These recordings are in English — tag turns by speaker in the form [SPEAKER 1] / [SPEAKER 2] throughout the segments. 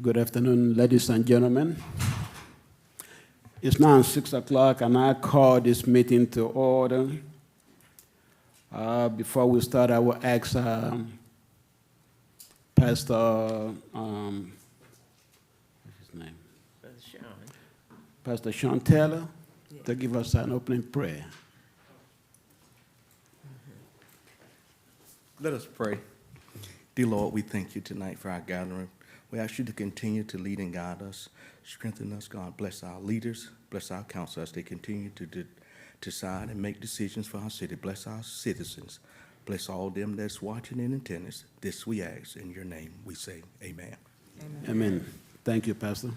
[SPEAKER 1] Good afternoon, ladies and gentlemen. It's now 6 o'clock, and I call this meeting to order. Before we start, I will ask Pastor, what's his name? Pastor Sean Taylor, to give us an opening prayer.
[SPEAKER 2] Let us pray. Dear Lord, we thank you tonight for our gathering. We ask you to continue to lead and guide us, strengthen us, God. Bless our leaders, bless our council as they continue to decide and make decisions for our city. Bless our citizens. Bless all them that's watching in attendance. This we ask in your name. We say amen.
[SPEAKER 1] Amen. Amen. Thank you, Pastor.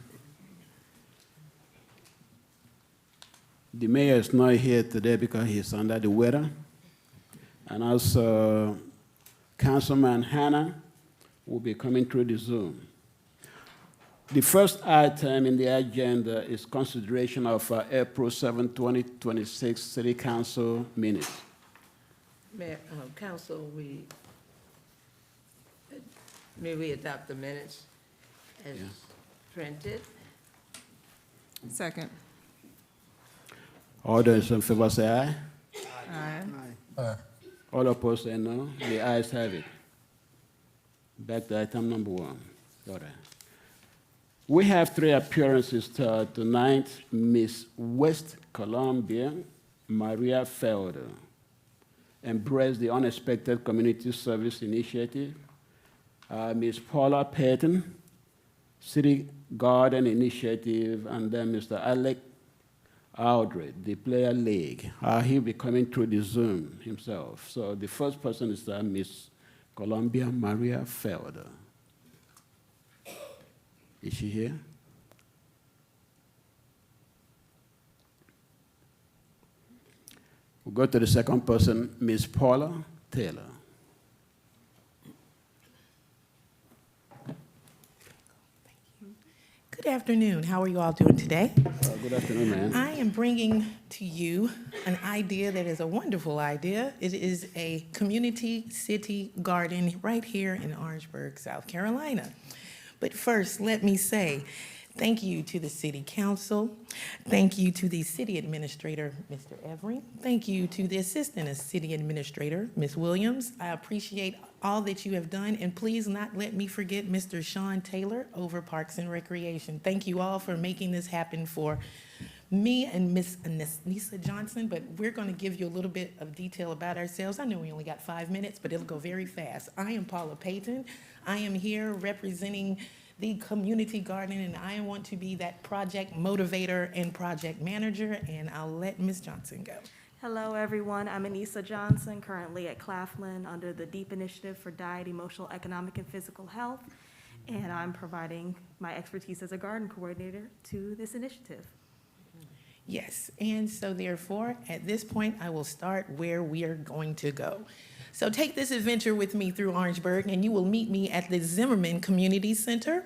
[SPEAKER 1] The mayor is not here today because he's under the weather. And also, Councilman Hannah will be coming through the Zoom. The first item in the agenda is consideration of April 7, 2026 City Council minutes.
[SPEAKER 3] Mayor, Council, may we adopt the minutes as printed?
[SPEAKER 4] Second.
[SPEAKER 1] All those in favor say aye.
[SPEAKER 4] Aye.
[SPEAKER 1] All opposed say no. The ayes have it. Back to item number 1. All right. We have 3 appearances tonight. Miss West Columbia Maria Felder embraced the Unexpected Community Service Initiative. Miss Paula Patton, City Garden Initiative, and then Mr. Alec Aldred, the Player League. He'll be coming through the Zoom himself. So the first person is Miss Columbia Maria Felder. Is she here? We'll go to the second person, Miss Paula Taylor.
[SPEAKER 5] Good afternoon. How are you all doing today?
[SPEAKER 1] Good afternoon, ma'am.
[SPEAKER 5] I am bringing to you an idea that is a wonderful idea. It is a community city garden right here in Orangeburg, South Carolina. But first, let me say thank you to the City Council. Thank you to the City Administrator, Mr. Every. Thank you to the Assistant City Administrator, Ms. Williams. I appreciate all that you have done, and please not let me forget Mr. Sean Taylor over Parks and Recreation. Thank you all for making this happen for me and Miss Anissa Johnson, but we're going to give you a little bit of detail about ourselves. I know we only got 5 minutes, but it'll go very fast. I am Paula Payton. I am here representing the community garden, and I want to be that project motivator and project manager, and I'll let Ms. Johnson go.
[SPEAKER 6] Hello, everyone. I'm Anissa Johnson, currently at Claflin under the DEEP Initiative for Diet, Emotional, Economic, and Physical Health, and I'm providing my expertise as a garden coordinator to this initiative.
[SPEAKER 5] Yes, and so therefore, at this point, I will start where we are going to go. So take this adventure with me through Orangeburg, and you will meet me at the Zimmerman Community Center.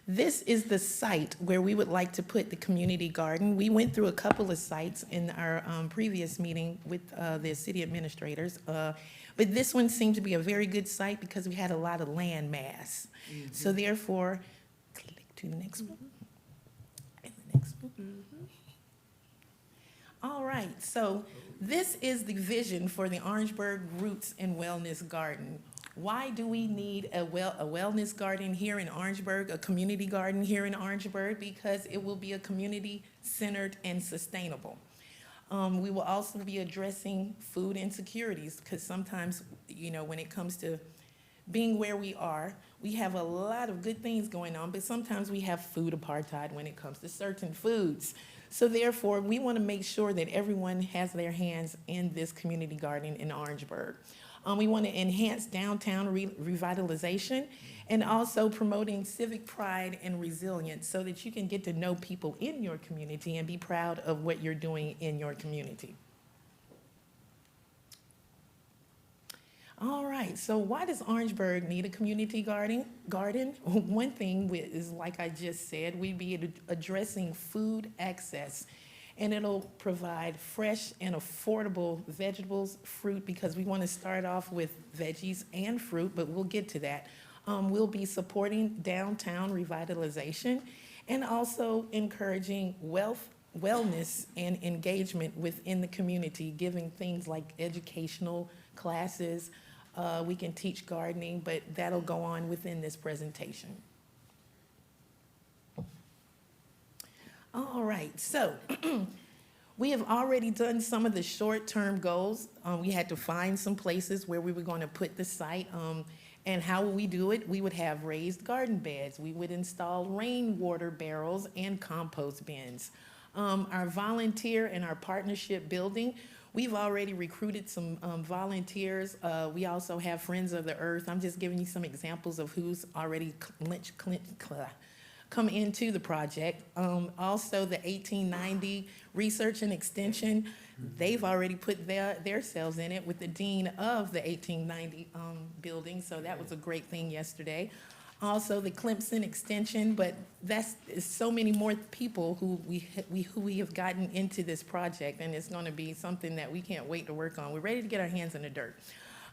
[SPEAKER 5] This is the site where we would like to put the community garden. We went through a couple of sites in our previous meeting with the city administrators, but this one seemed to be a very good site because we had a lot of land mass. Mm-hmm. So therefore, click to the next one. And the next one. Mm-hmm. All right, so this is the vision for the Orangeburg Roots and Wellness Garden. Why do we need a wellness garden here in Orangeburg, a community garden here in Orangeburg? Because it will be a community-centered and sustainable. We will also be addressing food insecurities because sometimes, you know, when it comes to being where we are, we have a lot of good things going on, but sometimes we have food apartheid when it comes to certain foods. So therefore, we want to make sure that everyone has their hands in this community garden in Orangeburg. We want to enhance downtown revitalization and also promoting civic pride and resilience so that you can get to know people in your community and be proud of what you're doing in your community. All right, so why does Orangeburg need a community garden? One thing is, like I just said, we'd be addressing food access. and it'll provide fresh and affordable vegetables, fruit, because we want to start off with veggies and fruit, but we'll get to that. We'll be supporting downtown revitalization and also encouraging wellness and engagement within the community, giving things like educational classes. We can teach gardening, but that'll go on within this presentation. All right, so we have already done some of the short-term goals. We had to find some places where we were going to put the site. And how would we do it? We would have raised garden beds. We would install rainwater barrels and compost bins. Our volunteer and our partnership building, we've already recruited some volunteers. We also have Friends of the Earth. I'm just giving you some examples of who's already come into the project. Also, the 1890 Research and Extension, they've already put theirselves in it with the dean of the 1890 building, so that was a great thing yesterday. Also, the Clemson Extension, but that's so many more people who we have gotten into this project, and it's going to be something that we can't wait to work on. We're ready to get our hands in the dirt.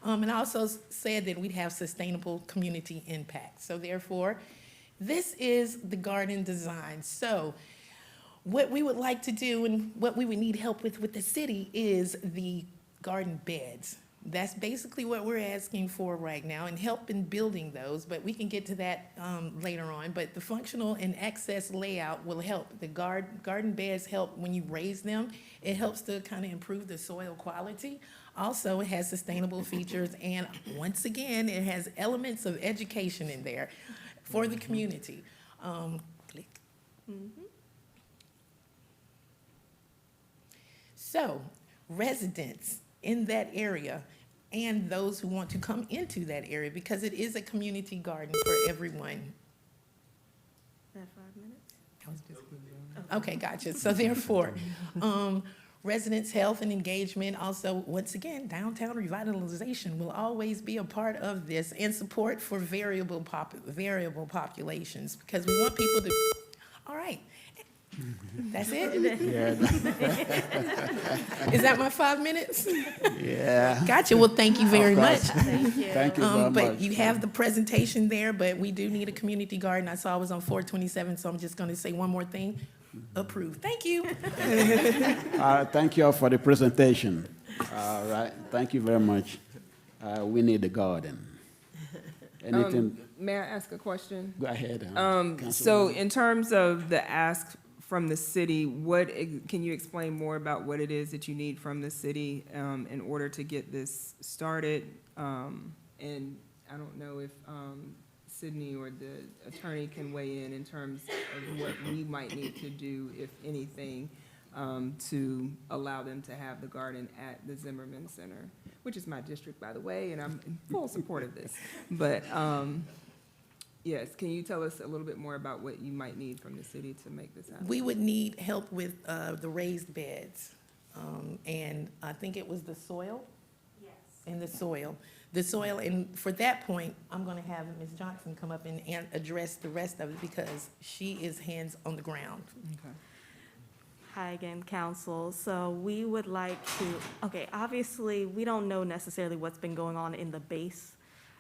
[SPEAKER 5] And I also said that we'd have sustainable community impact. So therefore, this is the garden design. So what we would like to do and what we would need help with the city is the garden beds. That's basically what we're asking for right now, and help in building those, but we can get to that later on. But the functional and access layout will help. The garden beds help when you raise them. It helps to kind of improve the soil quality. Also, it has sustainable features, and once again, it has elements of education in there for the community. Click. So, residents in that area and those who want to come into that area, because it is a community garden for everyone.
[SPEAKER 6] That 5 minutes?
[SPEAKER 5] Okay, gotcha. So therefore, residents' health and engagement, also, once again, downtown revitalization will always be a part of this, and support for variable populations, because we want people to, all right. That's it?
[SPEAKER 1] Yeah,
[SPEAKER 5] Is that my 5 minutes?
[SPEAKER 1] yeah.
[SPEAKER 5] Gotcha. Well, thank you very much.
[SPEAKER 6] Thank you.
[SPEAKER 1] Thank you very
[SPEAKER 5] But
[SPEAKER 1] much.
[SPEAKER 5] you have the presentation there, but we do need a community garden. I saw it was on 427, so I'm just going to say one more thing. Approved. Thank you.
[SPEAKER 1] Thank you all for the presentation. All right, thank you very much. We need the garden. Anything,
[SPEAKER 4] May I ask a question?
[SPEAKER 1] go ahead.
[SPEAKER 4] So
[SPEAKER 1] Councilwoman.
[SPEAKER 4] in terms of the ask from the city, can you explain more about what it is that you need from the city in order to get this started? And I don't know if Sydney or the attorney can weigh in terms of what we might need to do, if anything, to allow them to have the garden at the Zimmerman Center, which is my district, by the way, and I'm in full support of this. But yes, can you tell us a little bit more about what you might need from the city to make this happen?
[SPEAKER 5] We would need help with the raised beds. And I think it was the soil? Yes. And the soil. The soil, and for that point, I'm going to have Ms. Johnson come up and address the rest of it, because she is hands on the ground.
[SPEAKER 4] Okay.
[SPEAKER 6] Hi again, council. So we would like to, okay, obviously, we don't know necessarily what's been going on in the base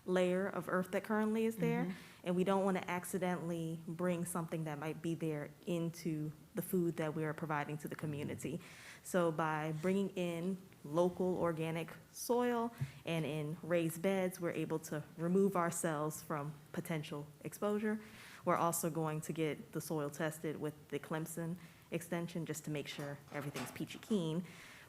[SPEAKER 6] layer of earth that currently is there. And we don't want to accidentally bring something that might be there into the food that we are providing to the community. So by bringing in local organic soil and in raised beds, we're able to remove ourselves from potential exposure. We're also going to get the soil tested with the Clemson extension just to make sure everything's peachy keen.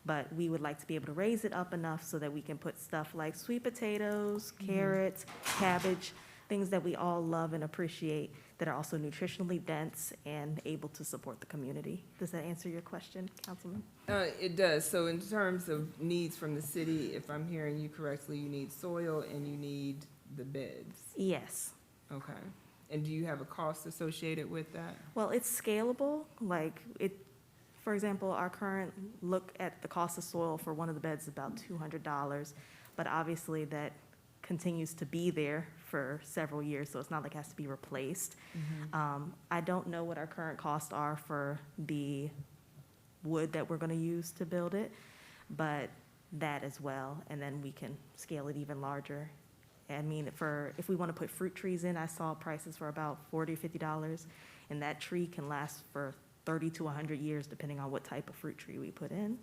[SPEAKER 6] But we would like to be able to raise it up enough so that we can put stuff like sweet potatoes, carrots, cabbage, things that we all love and appreciate that are also nutritionally dense and able to support the community. Does that answer your question, Councilman?
[SPEAKER 4] It does. So in terms of needs from the city, if I'm hearing you correctly, you need soil and you need the beds.
[SPEAKER 6] Yes.
[SPEAKER 4] Okay. And do you have a cost associated with that?
[SPEAKER 6] Well, it's scalable, like for example, our current look at the cost of soil for one of the beds is about $200, but obviously that continues to be there for several years, so it's not like it has to be replaced. I don't know what our current costs are for the wood that we're gonna use to build it, but that as well, and then we can scale it even larger. I mean, if we wanna put fruit trees in, I saw prices for about $40 or $50, and that tree can last for 30 to 100 years, depending on what type of fruit tree we put in.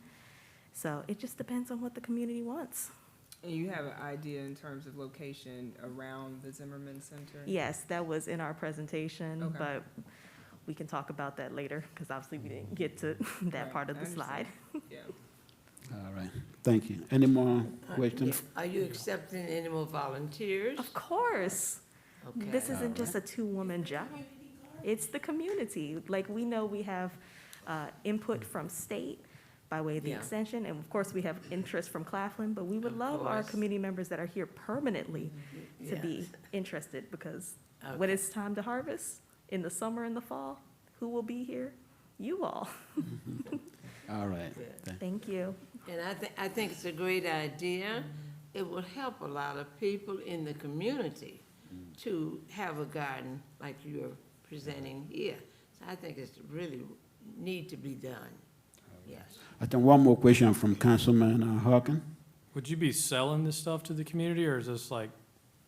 [SPEAKER 6] So it just depends on what the community wants.
[SPEAKER 4] And you have an idea in terms of location around the Zimmerman Center?
[SPEAKER 6] Yes, that was in our presentation,
[SPEAKER 4] Okay.
[SPEAKER 6] but we can talk about that later, because obviously we didn't get to that
[SPEAKER 4] Right,
[SPEAKER 6] part of
[SPEAKER 4] I
[SPEAKER 6] the slide.
[SPEAKER 4] understand. Yeah.
[SPEAKER 1] All right, thank you. Any more questions?
[SPEAKER 3] Are you accepting any more volunteers?
[SPEAKER 6] Of course, this
[SPEAKER 3] Okay.
[SPEAKER 6] isn't just a two-woman job. It's the community. Like, we know we have input from state by way of the
[SPEAKER 3] Yeah.
[SPEAKER 6] extension, and of course, we have interest from Claflin, but we would
[SPEAKER 3] Of
[SPEAKER 6] love our
[SPEAKER 3] course.
[SPEAKER 6] community members that are here permanently to be
[SPEAKER 3] Yes.
[SPEAKER 6] interested, because when
[SPEAKER 3] Okay.
[SPEAKER 6] it's time to harvest, in the summer and the fall, who will be here? You all.
[SPEAKER 1] All right.
[SPEAKER 3] Good.
[SPEAKER 6] Thank you.
[SPEAKER 3] And I think it's a great idea. It will help a lot of people in the community to have a garden like you're presenting here. So I think it's really need to be done. Yes.
[SPEAKER 1] I think one more question from Councilman Harkin.
[SPEAKER 7] Would you be selling this stuff to the community, or is this like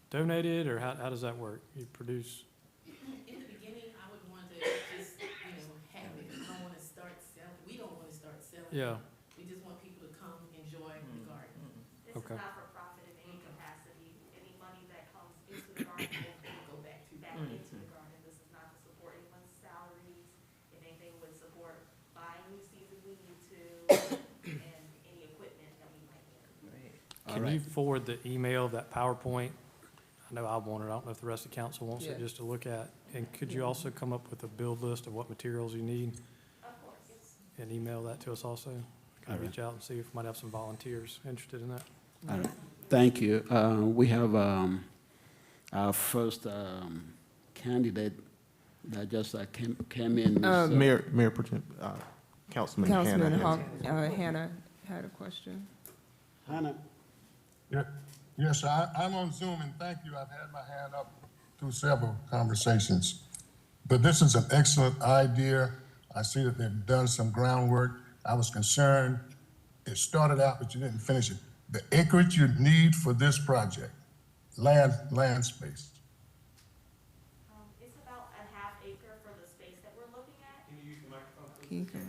[SPEAKER 7] donated, or how does that work? You produce?
[SPEAKER 5] In the beginning, I would want to just, have it. We don't want to start selling, we don't want to start selling.
[SPEAKER 7] Yeah,
[SPEAKER 5] We just want people to come enjoy the garden.
[SPEAKER 6] This
[SPEAKER 7] Okay.
[SPEAKER 6] is not for profit in any capacity. Any money that comes into the garden will go back into the garden. This is not to support anyone's salaries. If anything, would support buying new seeds if we need to, and any equipment that we might need.
[SPEAKER 1] All
[SPEAKER 7] can
[SPEAKER 1] right.
[SPEAKER 7] you forward the email of that PowerPoint? I know I want it, I don't know if the rest of the council wants it
[SPEAKER 4] Yeah.
[SPEAKER 7] just to look at. And could you also come up with a build list of what materials you need
[SPEAKER 6] Of course, yes.
[SPEAKER 7] and email that to us also? Can I
[SPEAKER 1] All right.
[SPEAKER 7] reach out and see if we might have some volunteers interested in that?
[SPEAKER 1] All right, thank you. We have our first candidate that just came in. Ms.
[SPEAKER 8] Mayor Pro Tem, Councilman
[SPEAKER 4] Councilman
[SPEAKER 8] Hannah.
[SPEAKER 4] Hannah had a question.
[SPEAKER 1] Hannah.
[SPEAKER 9] Yes, sir. I'm on Zoom, and thank you. I've had my hand up through several conversations. But this is an excellent idea. I see that they've done some groundwork. I was concerned, it started out, but you didn't finish it. The acreage you need for this project, land space.
[SPEAKER 6] It's about a half acre for the space that we're looking at.
[SPEAKER 4] Can you come?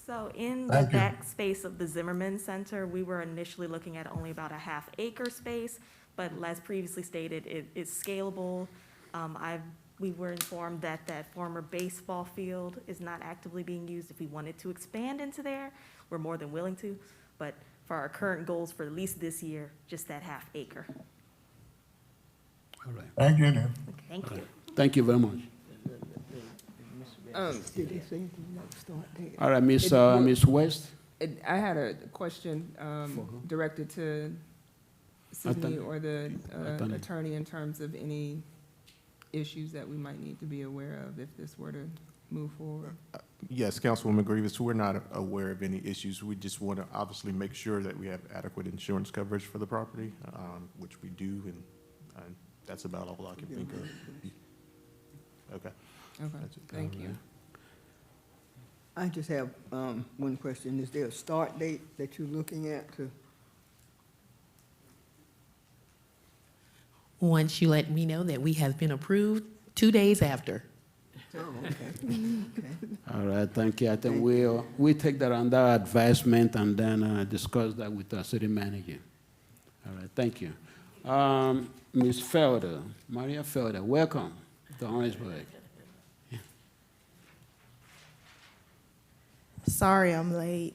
[SPEAKER 6] So in the
[SPEAKER 9] Thank you.
[SPEAKER 6] back space of the Zimmerman Center, we were initially looking at only about a half acre space, but as previously stated, it is scalable. We were informed that that former baseball field is not actively being used. If we wanted to expand into there, we're more than willing to, but for our current goals for at least this year, just that half acre.
[SPEAKER 1] All right,
[SPEAKER 9] Thank you, then.
[SPEAKER 6] Thank you.
[SPEAKER 1] thank you very much. All right, Ms. West?
[SPEAKER 4] I had a question directed to Sydney or the
[SPEAKER 1] Attorney.
[SPEAKER 4] attorney in terms of any issues that we might need to be aware of if this were to move forward.
[SPEAKER 8] Yes, Councilwoman Grievous, we're not aware of any issues. We just want to obviously make sure that we have adequate insurance coverage for the property, which we do, and that's about all I can think of. Okay.
[SPEAKER 4] Okay,
[SPEAKER 8] That's it.
[SPEAKER 4] thank you.
[SPEAKER 10] I just have one question. Is there a start date that you're looking at to?
[SPEAKER 5] Once you let me know that we have been approved, 2 days after.
[SPEAKER 10] Oh, okay. Okay.
[SPEAKER 1] All right, thank you. I think we'll take that under advisement and then discuss that with our city manager. All right, thank you. Ms. Felder, Maria Felder, welcome to Orangeburg.
[SPEAKER 11] Sorry I'm late.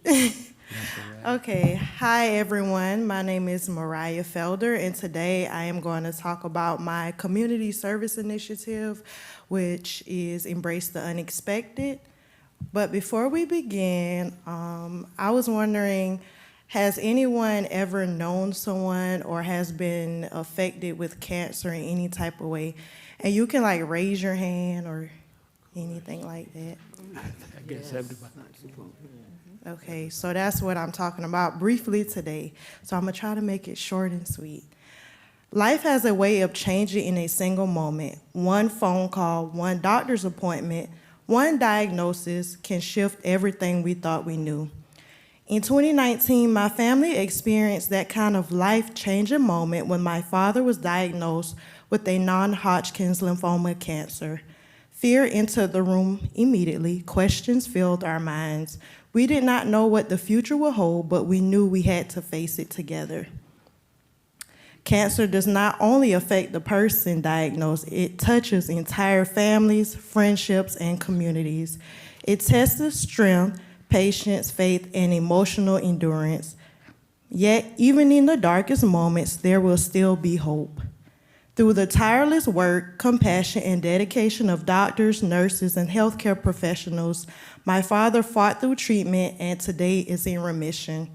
[SPEAKER 11] Okay, hi everyone. My name is Mariah Felder, and today I am going to talk about my community service initiative, which is Embrace the Unexpected. But before we begin, I was wondering, has anyone ever known someone or has been affected with cancer in any type of way? And you can like raise your hand or anything like that.
[SPEAKER 1] I guess everybody.
[SPEAKER 11] Okay, so that's what I'm talking about briefly today. So I'm gonna try to make it short and sweet. Life has a way of changing in a single moment. One phone call, one doctor's appointment, one diagnosis can shift everything we thought we knew. In 2019, my family experienced that kind of life-changing moment when my father was diagnosed with a non-Hodgkin's lymphoma cancer. Fear entered the room immediately. Questions filled our minds. We did not know what the future would hold, but we knew we had to face it together. Cancer does not only affect the person diagnosed, it touches entire families, friendships, and communities. It tests strength, patience, faith, and emotional endurance. Yet, even in the darkest moments, there will still be hope. Through the tireless work, compassion, and dedication of doctors, nurses, and healthcare professionals, my father fought through treatment and today is in remission.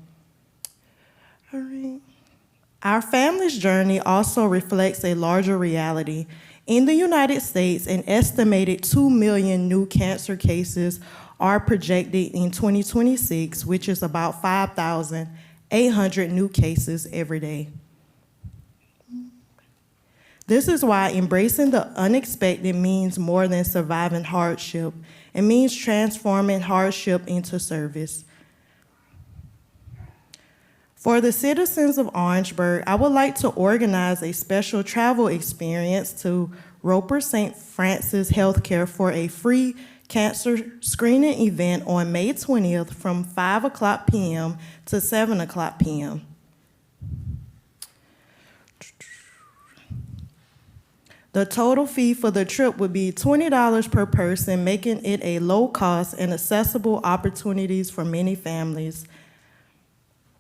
[SPEAKER 11] All right. Our family's journey also reflects a larger reality. In the United States, an estimated 2 million new cancer cases are projected in 2026, which is about 5,800 new cases every day. This is why embracing the unexpected means more than surviving hardship. It means transforming hardship into service. For the citizens of Orangeburg, I would like to organize a special travel experience to Roper St. Francis Healthcare for a free cancer screening event on May 20th from 5 o'clock p.m. to 7 o'clock p.m. The total fee for the trip would be $20 per person, making it a low cost and accessible opportunities for many families.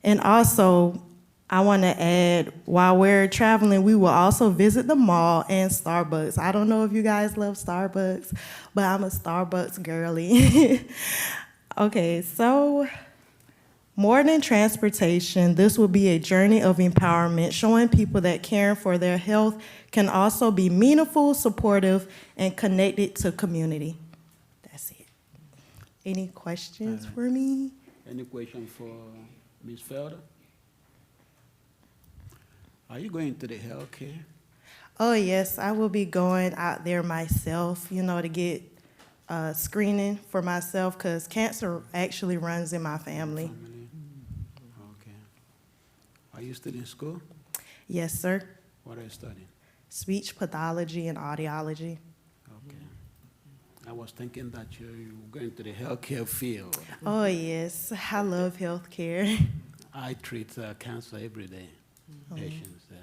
[SPEAKER 11] And also, I want to add, while we're traveling, we will also visit the mall and Starbucks. I don't know if you guys love Starbucks, but I'm a Starbucks girly. Okay, so more than transportation, this will be a journey of empowerment, showing people that caring for their health can also be meaningful, supportive, and connected to community. That's it. Any questions for me?
[SPEAKER 1] Any question for Ms. Felder? Are you going to the healthcare?
[SPEAKER 11] Oh, yes, I will be going out there myself, to get screening for myself, because cancer actually runs in my family.
[SPEAKER 1] Okay. Are you still in school?
[SPEAKER 11] Yes, sir.
[SPEAKER 1] What are you studying?
[SPEAKER 11] Speech pathology and audiology.
[SPEAKER 1] Okay. I was thinking that you're going to the healthcare field.
[SPEAKER 11] Oh, yes, I love healthcare.
[SPEAKER 1] I treat cancer every day, patients there.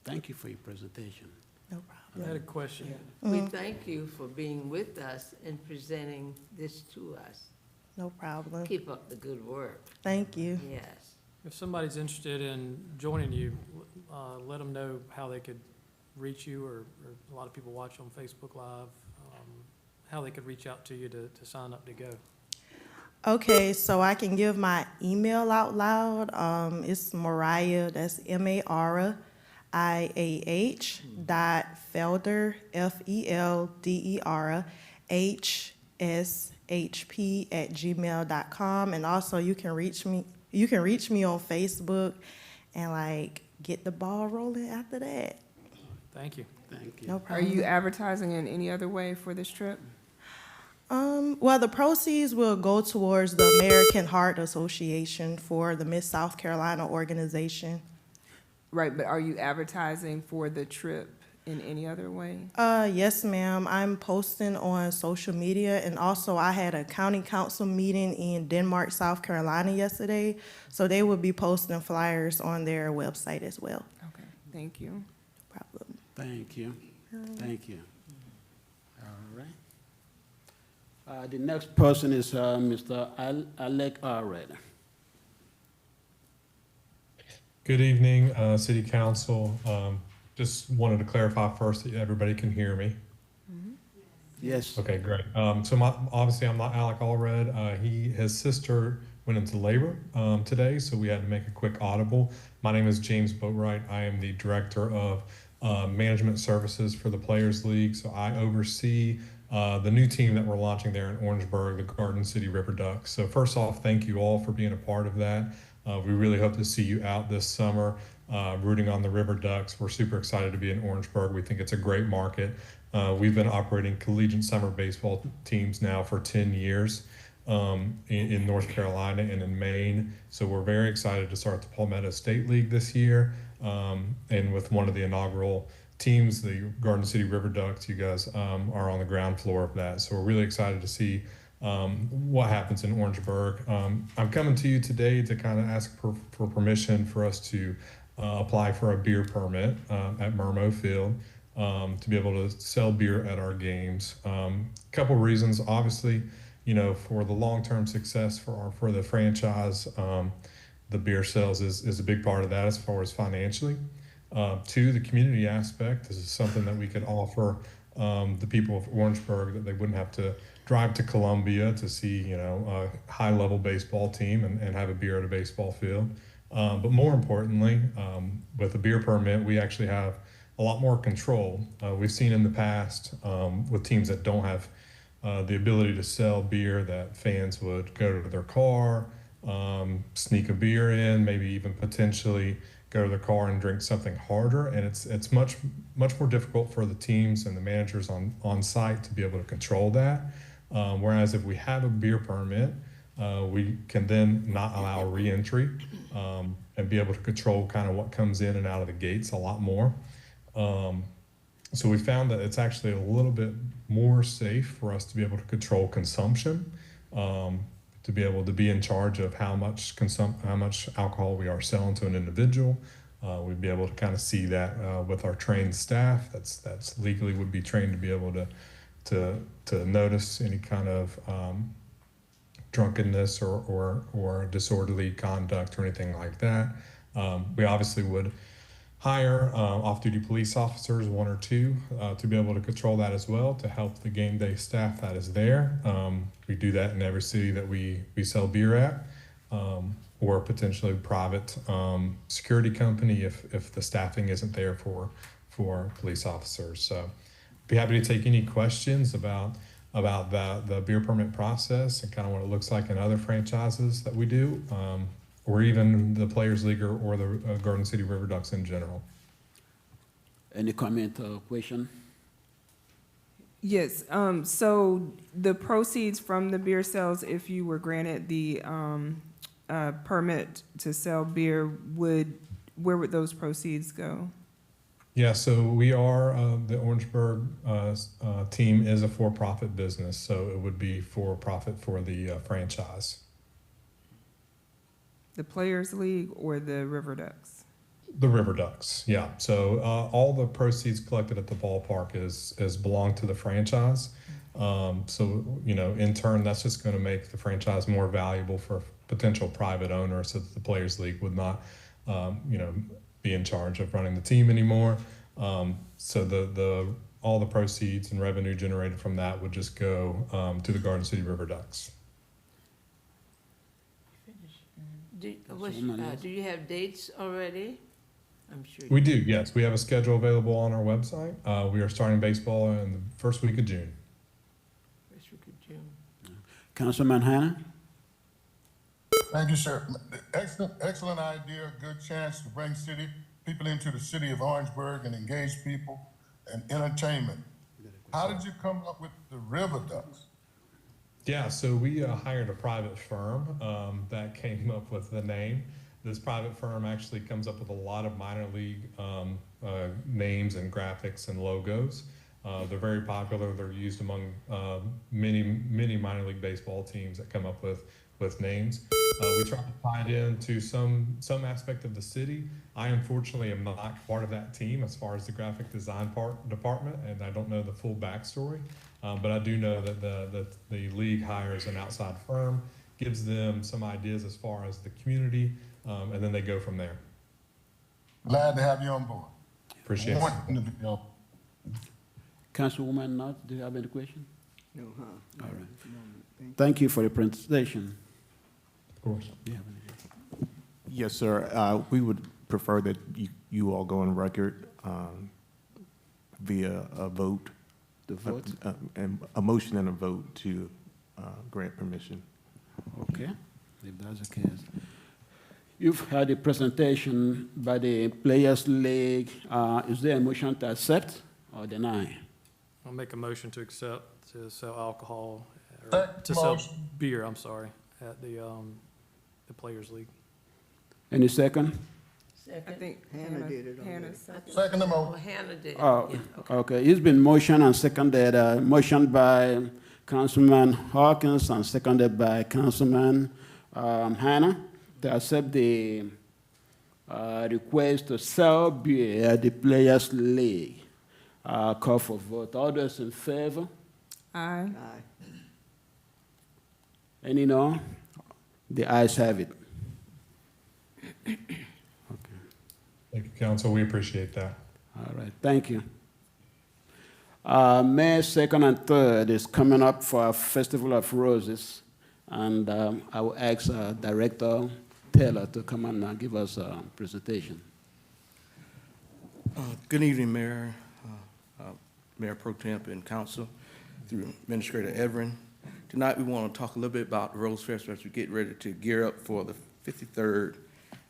[SPEAKER 1] Thank you for your presentation.
[SPEAKER 11] No
[SPEAKER 7] I
[SPEAKER 11] problem.
[SPEAKER 7] had a question.
[SPEAKER 3] We thank you for being with us and presenting this to us.
[SPEAKER 11] No problem.
[SPEAKER 3] Keep up the good work.
[SPEAKER 11] Thank you.
[SPEAKER 3] Yes.
[SPEAKER 7] If somebody's interested in joining you, let them know how they could reach you, or a lot of people watch on Facebook Live, how they could reach out to you to sign up to go.
[SPEAKER 11] Okay, so I can give my email out loud. It's Mariah, that's MARIAH .Felder, FELDER, HSHP@gmail.com. And also you can reach me on Facebook and get the ball rolling after that.
[SPEAKER 7] Thank you.
[SPEAKER 1] Thank you.
[SPEAKER 11] No
[SPEAKER 4] Are
[SPEAKER 11] problem.
[SPEAKER 4] you advertising in any other way for this trip?
[SPEAKER 11] Well, the proceeds will go towards the American Heart Association for the Miss South Carolina organization.
[SPEAKER 4] Right, but are you advertising for the trip in any other way?
[SPEAKER 11] Yes, ma'am. I'm posting on social media, and also I had a county council meeting in Denmark, South Carolina yesterday, so they will be posting flyers on their website as well.
[SPEAKER 4] Okay, thank you.
[SPEAKER 11] No problem.
[SPEAKER 1] Thank you. Thank you. All right. The next person is Mr. Alec Allred.
[SPEAKER 12] Good evening, City Council. Just wanted to clarify first that everybody can hear me.
[SPEAKER 1] Yes.
[SPEAKER 12] Okay, great. So obviously I'm not Alec Allred. His sister went into labor today, so we had to make a quick audible. My name is James Boatwright. I am the Director of Management Services for the Players League. So I oversee the new team that we're launching there in Orangeburg, the Garden City River Ducks. So first off, thank you all for being a part of that. We really hope to see you out this summer, rooting on the River Ducks. We're super excited to be in Orangeburg. We think it's a great market. We've been operating collegiate summer baseball teams now for 10 years in North Carolina and in Maine. So we're very excited to start the Palmetto State League this year. And with one of the inaugural teams, the Garden City River Ducks, you guys are on the ground floor of that. So we're really excited to see what happens in Orangeburg. I'm coming to you today to kind of ask for permission for us to apply for a beer permit at Mermo Field to be able to sell beer at our games. Couple reasons, obviously, you know, for the long-term success for the franchise, the beer sales is a big part of that as far as financially. Two, the community aspect. This is something that we could offer the people of Orangeburg, that they wouldn't have to drive to Columbia to see, you know, a high-level baseball team and have a beer at a baseball field. But more importantly, with a beer permit, we actually have a lot more control. We've seen in the past with teams that don't have the ability to sell beer, that fans would go to their car, sneak a beer in, maybe even potentially go to their car and drink something harder. And it's much more difficult for the teams and the managers on site to be able to control that. Whereas if we have a beer permit, we can then not allow re-entry and be able to control kind of what comes in and out of the gates a lot more. So we found that it's actually a little bit more safe for us to be able to control consumption, to be able to be in charge of how much alcohol we are selling to an individual. We'd be able to kind of see that with our trained staff that's legally would be trained to be able to notice any kind of drunkenness or disorderly conduct or anything like that. We obviously would hire off-duty police officers, 1 or 2, to be able to control that as well, to help the game day staff that is there. We do that in every city that we sell beer at, or potentially private security company if the staffing isn't there for police officers. So be happy to take any questions about the beer permit process and kind of what it looks like in other franchises that we do, or even the Players League or the Garden City River Ducks in general.
[SPEAKER 1] Any comment or question?
[SPEAKER 4] Yes, so the proceeds from the beer sales, if you were granted the permit to sell beer, where would those proceeds go?
[SPEAKER 12] Yeah, so we are, the Orangeburg team is a for-profit business, so it would be for-profit for the franchise.
[SPEAKER 4] The Players League or the River Ducks?
[SPEAKER 12] The River Ducks, yeah. So all the proceeds collected at the ballpark is belong to the franchise. So, you know, in turn, that's just going to make the franchise more valuable for potential private owners, so that the Players League would not, you know, be in charge of running the team anymore. So all the proceeds and revenue generated from that would just go to the Garden City River Ducks.
[SPEAKER 3] Do you have dates already? I'm sure.
[SPEAKER 12] We do, yes. We have a schedule available on our website. We are starting baseball in the first week of June.
[SPEAKER 3] First week of June.
[SPEAKER 1] Councilman Hanna?
[SPEAKER 9] Thank you, sir. Excellent idea, good chance to bring people into the city of Orangeburg and engage people and entertainment. How did you come up with the River Ducks?
[SPEAKER 12] Yeah, so we hired a private firm that came up with the name. This private firm actually comes up with a lot of minor league names and graphics and logos. They're very popular. They're used among many minor league baseball teams that come up with names. We try to tie it into some aspect of the city. I unfortunately am not part of that team as far as the graphic design department, and I don't know the full backstory. But I do know that the league hires an outside firm, gives them some ideas as far as the community, and then they go from there.
[SPEAKER 9] Glad to have you on board.
[SPEAKER 12] Appreciate it.
[SPEAKER 1] Councilwoman Knott, do you have any question?
[SPEAKER 10] No, huh?
[SPEAKER 1] All right. Thank you for the presentation.
[SPEAKER 12] Of course.
[SPEAKER 1] Do you have any?
[SPEAKER 8] Yes, sir. We would prefer that you all go on record via a vote.
[SPEAKER 1] The vote?
[SPEAKER 8] And a motion and a vote to grant permission.
[SPEAKER 1] Okay, if that's the case. You've heard a presentation by the Players League. Is there a motion to accept or deny?
[SPEAKER 7] I'll make a motion to accept, to sell alcohol, or
[SPEAKER 9] Second
[SPEAKER 7] to sell
[SPEAKER 9] motion.
[SPEAKER 7] beer, I'm sorry, at the Players League.
[SPEAKER 1] Any second?
[SPEAKER 4] I
[SPEAKER 3] Second.
[SPEAKER 4] think
[SPEAKER 10] Hannah did it already.
[SPEAKER 4] Hannah seconded.
[SPEAKER 9] Second the
[SPEAKER 3] Oh,
[SPEAKER 9] motion.
[SPEAKER 3] Hannah did.
[SPEAKER 1] Oh,
[SPEAKER 3] Yeah, okay.
[SPEAKER 1] okay. It's been motioned and seconded. Motion by Councilman Hawkins and seconded by Councilman Hannah to accept the request to sell beer at the Players League. Call for vote. All those in favor?
[SPEAKER 4] Aye.
[SPEAKER 10] Aye.
[SPEAKER 1] Any no? The ayes have it.
[SPEAKER 12] Thank you, council. We appreciate that.
[SPEAKER 1] All right, thank you. May 2nd and 3rd is coming up for our Festival of Roses, and I will ask Director Taylor to come and give us a presentation.
[SPEAKER 2] Good evening, Mayor, Mayor Pro Temp and Council, through Administrator Everin. Tonight, we want to talk a little bit about the Rose Festival as we get ready to gear up for the 53rd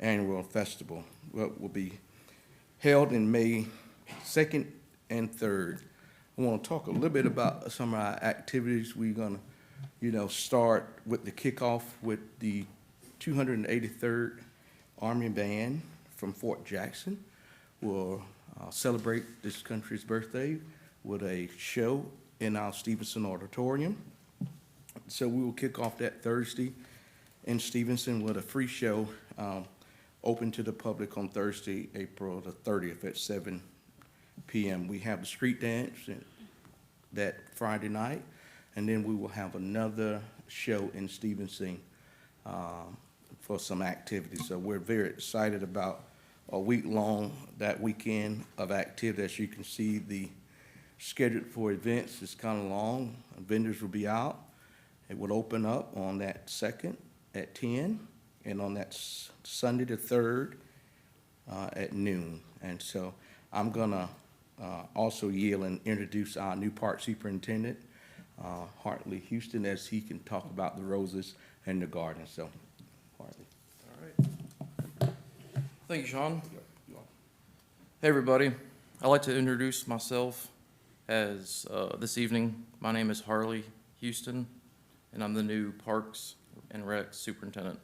[SPEAKER 2] Annual Festival, what will be held in May 2nd and 3rd. I want to talk a little bit about some of our activities. We're going to, start with the kickoff with the 283rd Army Band from Fort Jackson. We'll celebrate this country's birthday with a show in our Stevenson Auditorium. So we will kick off that Thursday in Stevenson with a free show open to the public on Thursday, April the 30th at 7 p.m. We have the street dance that Friday night, and then we will have another show in Stevenson for some activities. So we're very excited about a week-long, that weekend of activity. As you can see, the schedule for events is kind of long. Vendors will be out. It will open up on that 2nd at 10, and on that Sunday the 3rd at noon. And so I'm gonna also yield and introduce our new park superintendent, Hartley Houston, as he can talk about the roses and the garden. So, Hartley.
[SPEAKER 13] All right. Thank you, Sean. Hey, everybody. I'd like to introduce myself as this evening. My name is Harley Houston, and I'm the new Parks and Rec Superintendent.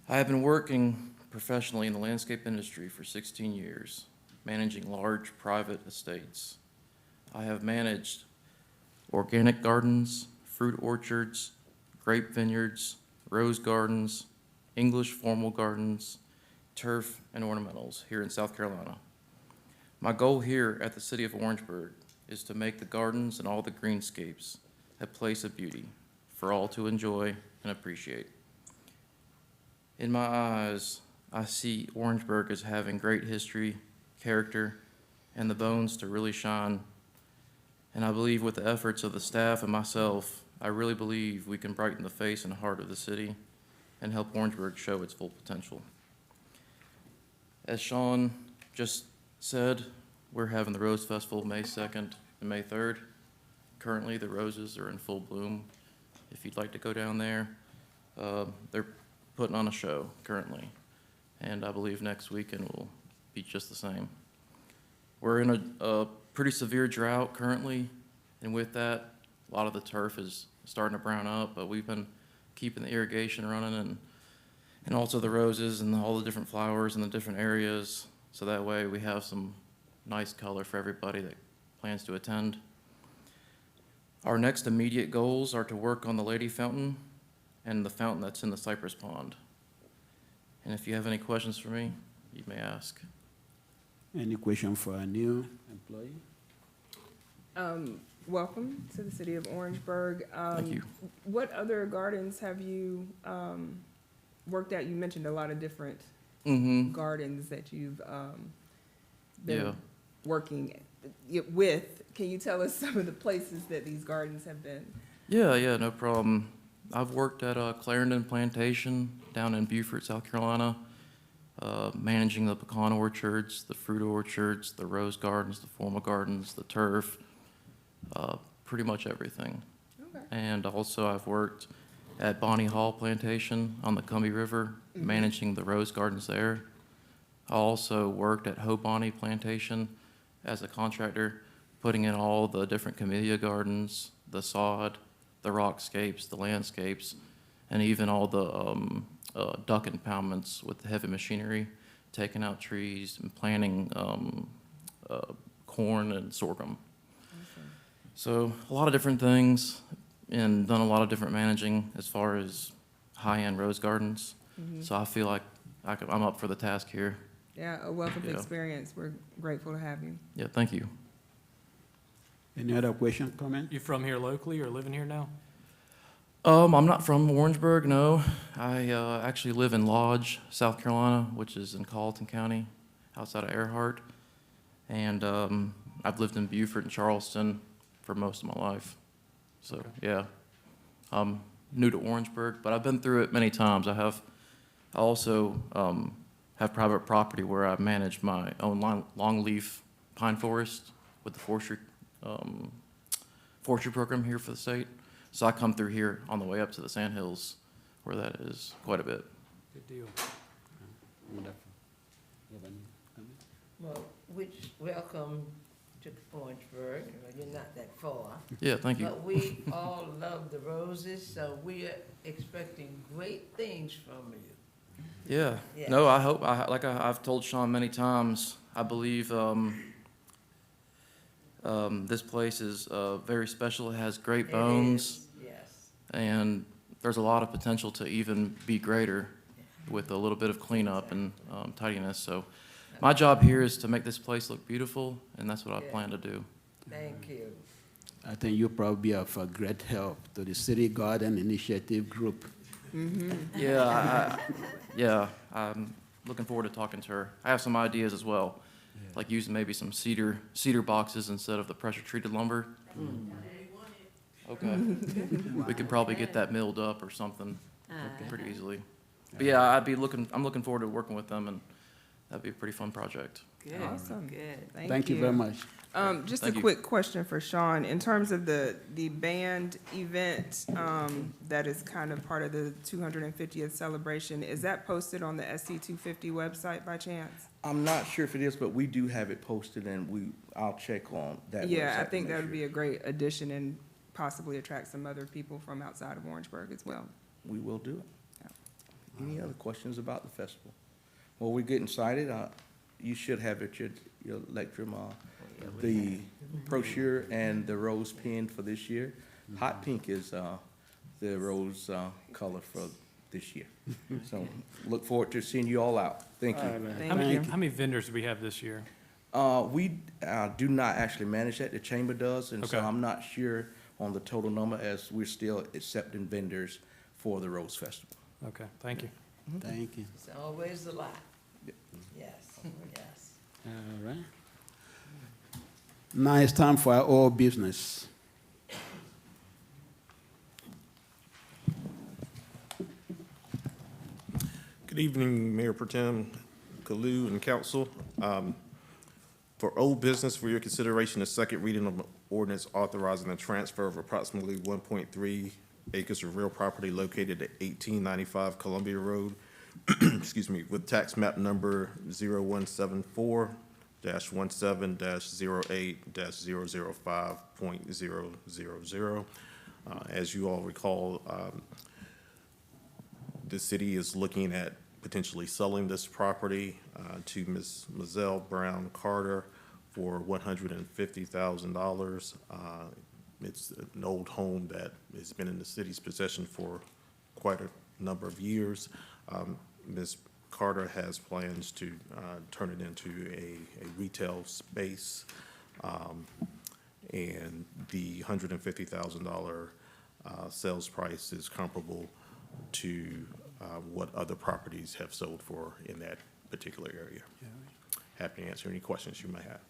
[SPEAKER 13] I have been working professionally in the landscape industry for 16 years, managing large private estates. I have managed organic gardens, fruit orchards, grape vineyards, rose gardens, English formal gardens, turf, and ornamentals here in South Carolina. My goal here at the City of Orangeburg is to make the gardens and all the greenscapes a place of beauty for all to enjoy and appreciate. In my eyes, I see Orangeburg as having great history, character, and the bones to really shine. And I believe with the efforts of the staff and myself, I really believe we can brighten the face and heart of the city and help Orangeburg show its full potential. As Sean just said, we're having the Rose Festival May 2nd and May 3rd. Currently, the roses are in full bloom. If you'd like to go down there, they're putting on a show currently, and I believe next weekend will be just the same. We're in a pretty severe drought currently, and with that, a lot of the turf is starting to brown up, but we've been keeping the irrigation running and also the roses and all the different flowers in the different areas, so that way we have some nice color for everybody that plans to attend. Our next immediate goals are to work on the Lady Fountain and the fountain that's in the Cypress Pond. And if you have any questions for me, you may ask.
[SPEAKER 1] Any question for our new employee?
[SPEAKER 4] Welcome to the city of Orangeburg.
[SPEAKER 13] Thank you.
[SPEAKER 4] What other gardens have you worked at? You mentioned a lot of different
[SPEAKER 13] Mm-hmm.
[SPEAKER 4] gardens that you've
[SPEAKER 13] Yeah.
[SPEAKER 4] been working with. Can you tell us some of the places that these gardens have been?
[SPEAKER 13] Yeah, no problem. I've worked at Clarendon Plantation down in Beaufort, South Carolina, managing the pecan orchards, the fruit orchards, the rose gardens, the formal gardens, the turf, pretty much everything.
[SPEAKER 4] Okay.
[SPEAKER 13] And also I've worked at Bonnie Hall Plantation on the Cumbie River, managing the rose gardens there. I also worked at Ho Bonnie Plantation as a contractor, putting in all the different camellia gardens, the sod, the rockscapes, the landscapes, and even all the duck impoundments with the heavy machinery, taking out trees and planting corn and sorghum. So a lot of different things, and done a lot of different managing as far as high-end rose gardens. So I feel like I'm up for the task here.
[SPEAKER 4] Yeah, a wealth of
[SPEAKER 13] Yeah.
[SPEAKER 4] experience. We're grateful to have you.
[SPEAKER 13] Yeah, thank you.
[SPEAKER 1] Any other question, comment?
[SPEAKER 7] You from here locally or living here now?
[SPEAKER 13] I'm not from Orangeburg, no. I actually live in Lodge, South Carolina, which is in Colleton County, outside of Earhart. And I've lived in Beaufort and Charleston for most of my life. So, yeah. I'm new to Orangeburg, but I've been through it many times. I also have private property where I manage my own longleaf pine forest with the forestry program here for the state. So I come through here on the way up to the Sandhills, where that is quite a bit.
[SPEAKER 7] Good deal.
[SPEAKER 1] Wonderful. You have any comment?
[SPEAKER 3] Well, welcome to Orangeburg. You're not that far.
[SPEAKER 13] Yeah, thank you.
[SPEAKER 3] But we all love the roses, so we are expecting great things from you.
[SPEAKER 13] Yeah.
[SPEAKER 3] Yeah.
[SPEAKER 13] No, I hope, I've told Sean many times, I believe this place is very special. It has great bones.
[SPEAKER 3] It is, yes.
[SPEAKER 13] And there's a lot of potential to even be greater with a little bit of cleanup and tidiness. So my job here is to make this place look beautiful, and that's what I plan to do.
[SPEAKER 3] Thank you.
[SPEAKER 1] I think you'll probably be of a great help to the City Garden Initiative Group.
[SPEAKER 13] Yeah, I'm looking forward to talking to her. I have some ideas as well, like using maybe some cedar boxes instead of the pressure-treated lumber. Okay. We could probably get that milled up or something pretty easily. But yeah, I'm looking forward to working with them, and that'd be a pretty fun project.
[SPEAKER 3] Good,
[SPEAKER 4] Awesome.
[SPEAKER 3] good.
[SPEAKER 1] Thank you very much.
[SPEAKER 4] Just a
[SPEAKER 13] Thank you.
[SPEAKER 4] quick question for Sean. In terms of the band event, that is kind of part of the 250th celebration, is that posted on the SC 250 website by chance?
[SPEAKER 2] I'm not sure if it is, but we do have it posted, and I'll check on that.
[SPEAKER 4] Yeah, I
[SPEAKER 2] website
[SPEAKER 4] think
[SPEAKER 2] to
[SPEAKER 4] that
[SPEAKER 2] make
[SPEAKER 4] would be a great addition and possibly attract some other people from outside of Orangeburg as well.
[SPEAKER 2] sure. We will do it. Any other questions about the festival? Well, we're getting excited. You should have at your lectrum, the brochure and the rose pin for this year. Hot pink is the rose color for this year. So look forward to seeing you all out. Thank you.
[SPEAKER 4] Thank you.
[SPEAKER 7] How many vendors do we have this year?
[SPEAKER 2] We do not actually manage that, the chamber does, and so
[SPEAKER 7] Okay.
[SPEAKER 2] I'm not sure on the total number, as we're still accepting vendors for the Rose Festival.
[SPEAKER 7] Okay, thank you.
[SPEAKER 1] Thank you.
[SPEAKER 3] It's always a lot. Yes, yes.
[SPEAKER 1] All right. Now it's time for our old business.
[SPEAKER 8] Good evening, Mayor Pro Tem Kalu and council. For old business, for your consideration, the second reading of an ordinance authorizing the transfer of approximately 1.3 acres of real property located at 1895 Columbia Road, excuse me, with tax map number 0174-17-08-005.000. As you all recall, the city is looking at potentially selling this property to Ms. Mizelle Brown Carter for $150,000. It's an old home that has been in the city's possession for quite a number of years. Ms. Carter has plans to turn it into a retail space, and the $150,000 sales price is comparable to what other properties have sold for in that particular area. Happy to answer any questions you may have.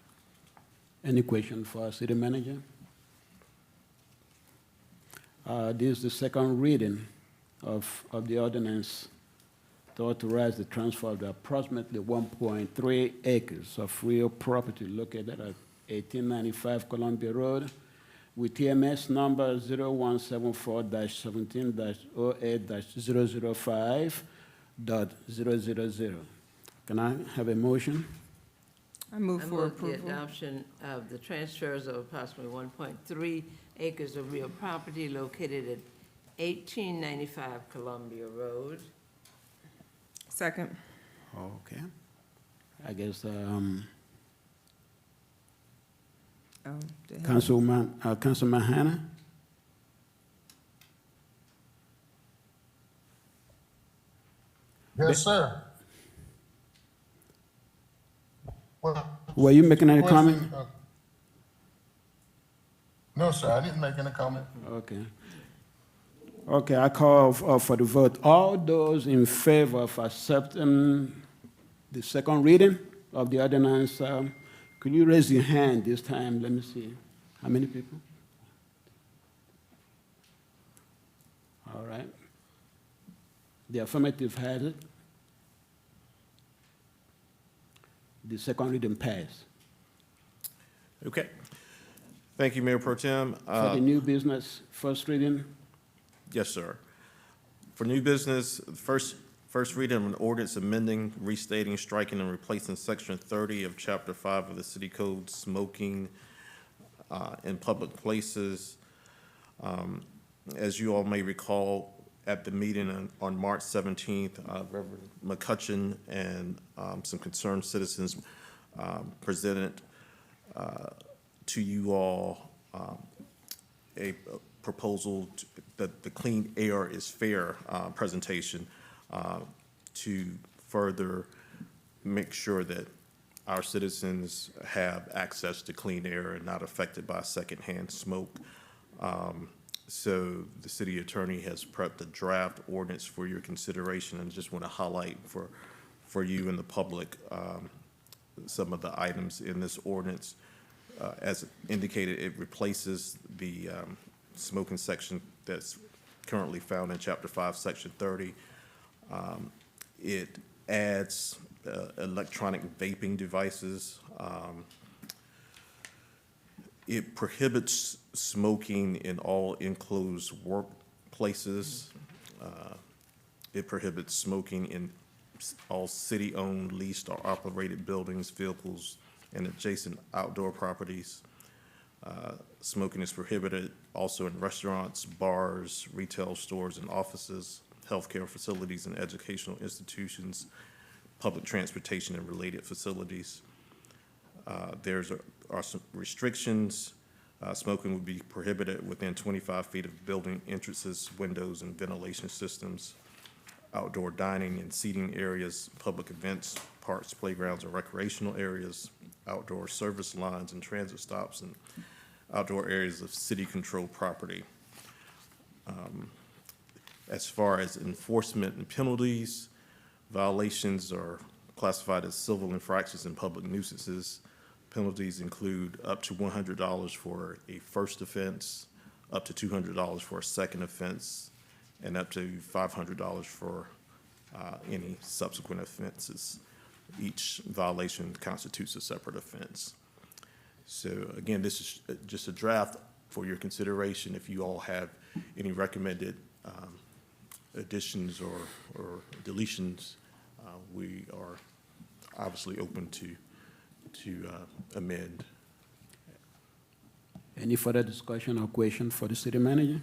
[SPEAKER 1] Any question for our city manager? This is the second reading of the ordinance to authorize the transfer of the approximately 1.3 acres of real property located at 1895 Columbia Road with TMS number 0174-17-08-005.000. Can I have a motion?
[SPEAKER 4] I move
[SPEAKER 3] I
[SPEAKER 4] for
[SPEAKER 3] move the
[SPEAKER 4] approval.
[SPEAKER 3] adoption of the transfers of approximately 1.3 acres of real property located at 1895 Columbia Road.
[SPEAKER 4] Second.
[SPEAKER 1] Okay. I guess, Councilman Hannah?
[SPEAKER 9] Yes, sir. Well,
[SPEAKER 1] Were you making any comment?
[SPEAKER 9] question, no, sir, I didn't make any comment.
[SPEAKER 1] Okay. Okay, I call for the vote. All those in favor of accepting the second reading of the ordinance, could you raise your hand this time? Let me see. How many people? All right. The affirmative has it. The second reading passed.
[SPEAKER 8] Okay. Thank you, Mayor Pro Tem.
[SPEAKER 1] For the new business, first reading,
[SPEAKER 8] Yes, sir. For new business, first reading of an ordinance amending, restating, striking, and replacing Section 30 of Chapter 5 of the City Code, smoking in public places. As you all may recall, at the meeting on March 17th, Reverend McCutcheon and some concerned citizens presented to you all a proposal that the Clean Air is Fair presentation to further make sure that our citizens have access to clean air and not affected by secondhand smoke. So the city attorney has prepped a draft ordinance for your consideration, and just want to highlight for you and the public some of the items in this ordinance. As indicated, it replaces the smoking section that's currently found in Chapter 5, Section 30. It adds electronic vaping devices. It prohibits smoking in all enclosed workplaces. It prohibits smoking in all city-owned, leased, or operated buildings, vehicles, and adjacent outdoor properties. Smoking is prohibited also in restaurants, bars, retail stores and offices, healthcare facilities and educational institutions, public transportation and related facilities. Are some restrictions. Smoking would be prohibited within 25 feet of building entrances, windows, and ventilation systems, outdoor dining and seating areas, public events, parks, playgrounds, or recreational areas, outdoor service lines and transit stops, and outdoor areas of city-controlled property. As far as enforcement and penalties, violations are classified as civil infractions and public nuisances. Penalties include up to $100 for a first offense, up to $200 for a second offense, and up to $500 for any subsequent offenses. Each violation constitutes a separate offense. So again, this is just a draft for your consideration. If you all have any recommended additions or deletions, we are obviously open to amend.
[SPEAKER 1] any further discussion or question for the city manager?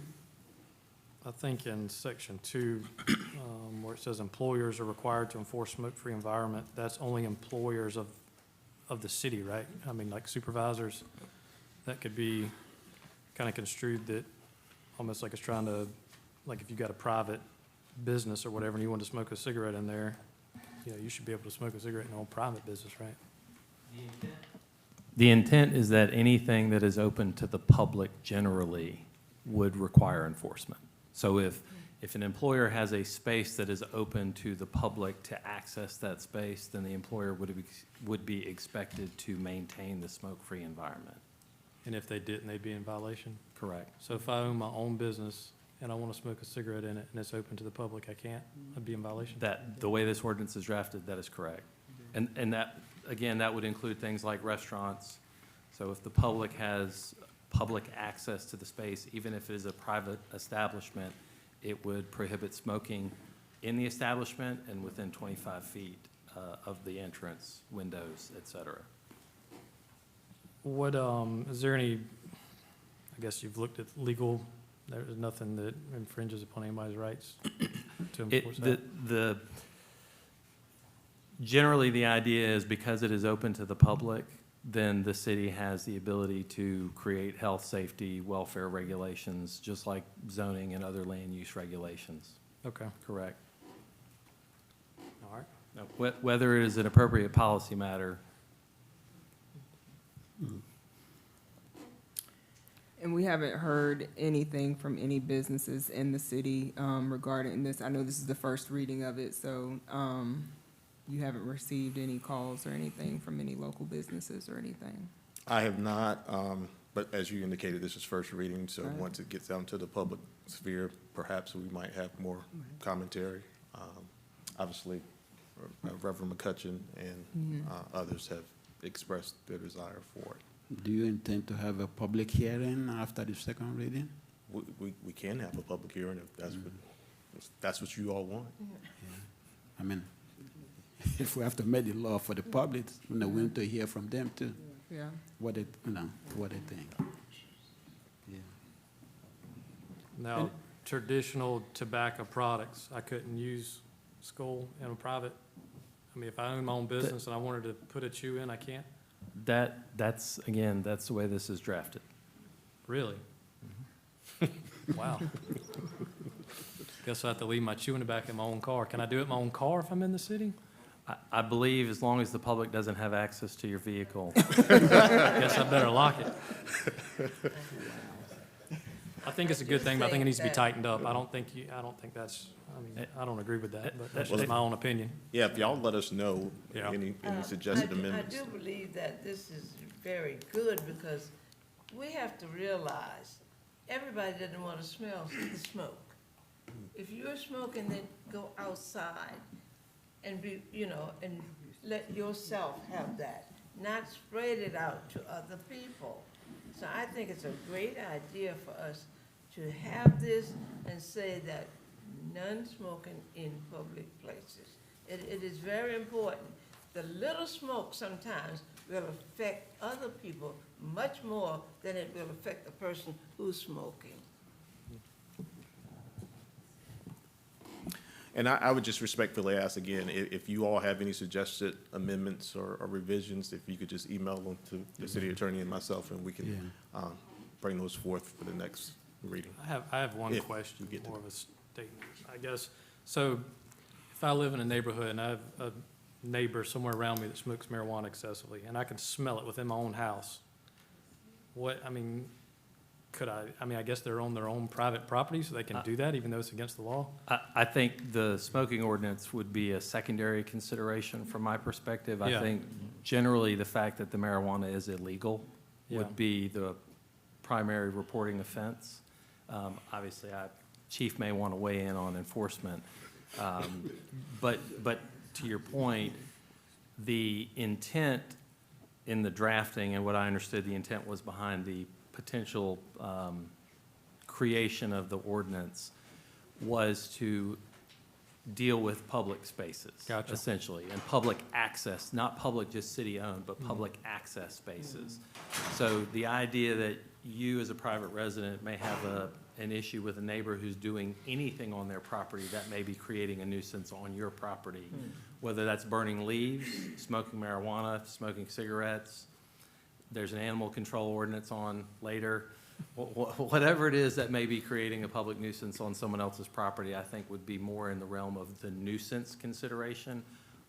[SPEAKER 7] I think in Section 2, where it says employers are required to enforce smoke-free environment, that's only employers of the city, right? I mean, like supervisors, that could be kind of construed that almost like it's trying to, like if you got a private business or whatever and you want to smoke a cigarette in there, you know, you should be able to smoke a cigarette in your own private business, right?
[SPEAKER 14] The intent is that anything that is open to the public generally would require enforcement. So if an employer has a space that is open to the public to access that space, then the employer would be expected to maintain the smoke-free environment.
[SPEAKER 7] And if they didn't, they'd be in violation?
[SPEAKER 14] Correct.
[SPEAKER 7] So if I own my own business and I want to smoke a cigarette in it and it's open to the public, I can't? I'd be in violation?
[SPEAKER 14] The way this ordinance is drafted, that is correct. And that, again, that would include things like restaurants. So if the public has public access to the space, even if it is a private establishment, it would prohibit smoking in the establishment and within 25 feet of the entrance, windows, et cetera.
[SPEAKER 7] What, is there any, I guess you've looked at legal, there's nothing that infringes upon anybody's rights to enforce that?
[SPEAKER 14] Generally, the idea is because it is open to the public, then the city has the ability to create health, safety, welfare regulations, just like zoning and other land use regulations.
[SPEAKER 7] Okay,
[SPEAKER 14] Correct.
[SPEAKER 7] all right.
[SPEAKER 14] Now, whether it is an appropriate policy matter,
[SPEAKER 4] And we haven't heard anything from any businesses in the city regarding this. I know this is the first reading of it, so you haven't received any calls or anything from any local businesses or anything?
[SPEAKER 8] I have not, but as you indicated, this is first reading, so
[SPEAKER 4] Right.
[SPEAKER 8] once it gets out into the public sphere, perhaps we might have more commentary. Obviously, Reverend McCutcheon and others have expressed their desire for it.
[SPEAKER 1] Do you intend to have a public hearing after the second reading?
[SPEAKER 8] We can have a public hearing if that's what you all want.
[SPEAKER 1] I mean, if we have to make the law for the public, we want to hear from them too,
[SPEAKER 4] Yeah.
[SPEAKER 1] what they, what they think. Yeah.
[SPEAKER 7] Now, traditional tobacco products, I couldn't use Skoal in a private, I mean, if I own my own business and I wanted to put a chew in, I can't?
[SPEAKER 14] that's, again, that's the way this is drafted.
[SPEAKER 7] Really? Wow. Guess I have to leave my chewing tobacco in my own car. Can I do it in my own car if I'm in the city?
[SPEAKER 14] I believe as long as the public doesn't have access to your vehicle.
[SPEAKER 7] Guess I better lock it. I think it's a good thing, but I think it needs to be tightened up. I don't think that's, I mean, I don't agree with that, but that's just my own opinion.
[SPEAKER 8] Yeah, if y'all let us know
[SPEAKER 7] Yeah.
[SPEAKER 8] any suggested amendments.
[SPEAKER 3] I do believe that this is very good because we have to realize everybody doesn't want to smell the smoke. If you're smoking, then go outside and be, and let yourself have that, not spread it out to other people. So I think it's a great idea for us to have this and say that none smoking in public places. It is very important. The little smoke sometimes will affect other people much more than it will affect the person who's smoking.
[SPEAKER 8] And I would just respectfully ask again, if you all have any suggested amendments or revisions, if you could just email them to the city attorney and myself, and we can bring those forth for the next reading.
[SPEAKER 7] I have one
[SPEAKER 8] If
[SPEAKER 7] question,
[SPEAKER 8] you get to
[SPEAKER 7] more of a statement, I guess. So if I live in a neighborhood and I have a neighbor somewhere around me that smokes marijuana excessively, and I can smell it within my own house, I guess they're on their own private property, so they can do that even though it's against the law?
[SPEAKER 14] I think the smoking ordinance would be a secondary consideration from my perspective. I
[SPEAKER 7] Yeah.
[SPEAKER 14] think generally the fact that the marijuana is illegal
[SPEAKER 7] Yeah.
[SPEAKER 14] would be the primary reporting offense. Obviously, Chief may want to weigh in on enforcement. But to your point, the intent in the drafting, and what I understood the intent was behind the potential creation of the ordinance, was to deal with public spaces.
[SPEAKER 7] Gotcha.
[SPEAKER 14] Essentially, and public access, not public just city-owned, but public access spaces. So the idea that you as a private resident may have an issue with a neighbor who's doing anything on their property that may be creating a nuisance on your property, whether that's burning leaves, smoking marijuana, smoking cigarettes, there's an animal control ordinance on later. Whatever it is that may be creating a public nuisance on someone else's property, I think would be more in the realm of the nuisance consideration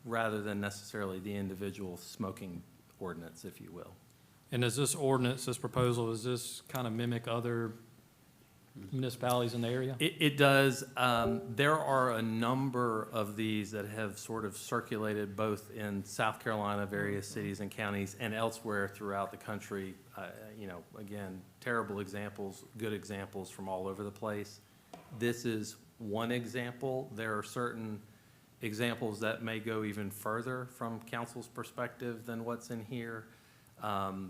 [SPEAKER 14] rather than necessarily the individual smoking ordinance, if you will.
[SPEAKER 7] And is this ordinance, this proposal, does this kind of mimic other municipalities in the area?
[SPEAKER 14] It does. There are a number of these that have sort of circulated both in South Carolina, various cities and counties, and elsewhere throughout the country. Again, terrible examples, good examples from all over the place. This is one example. There are certain examples that may go even further from council's perspective than what's in here.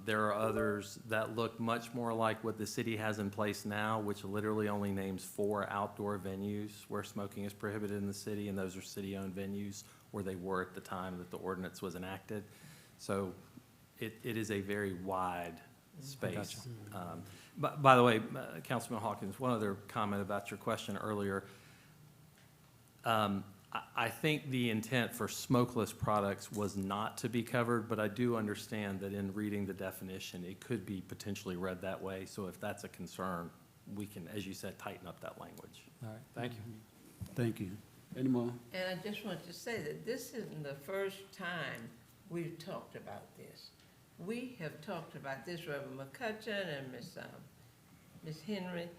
[SPEAKER 14] There are others that look much more like what the city has in place now, which literally only names 4 outdoor venues where smoking is prohibited in the city, and those are city-owned venues, or they were at the time that the ordinance was enacted. So it is a very wide space. But by the way, Councilman Hawkins, one other comment about your question earlier. I think the intent for smokeless products was not to be covered, but I do understand that in reading the definition, it could be potentially read that way. So if that's a concern, we can, as you said, tighten up that language.
[SPEAKER 7] All right, thank you.
[SPEAKER 1] Thank you. Any more?
[SPEAKER 3] And I just want to say that this isn't the first time we've talked about this. We have talked about this, Reverend McCutcheon and Miss Henry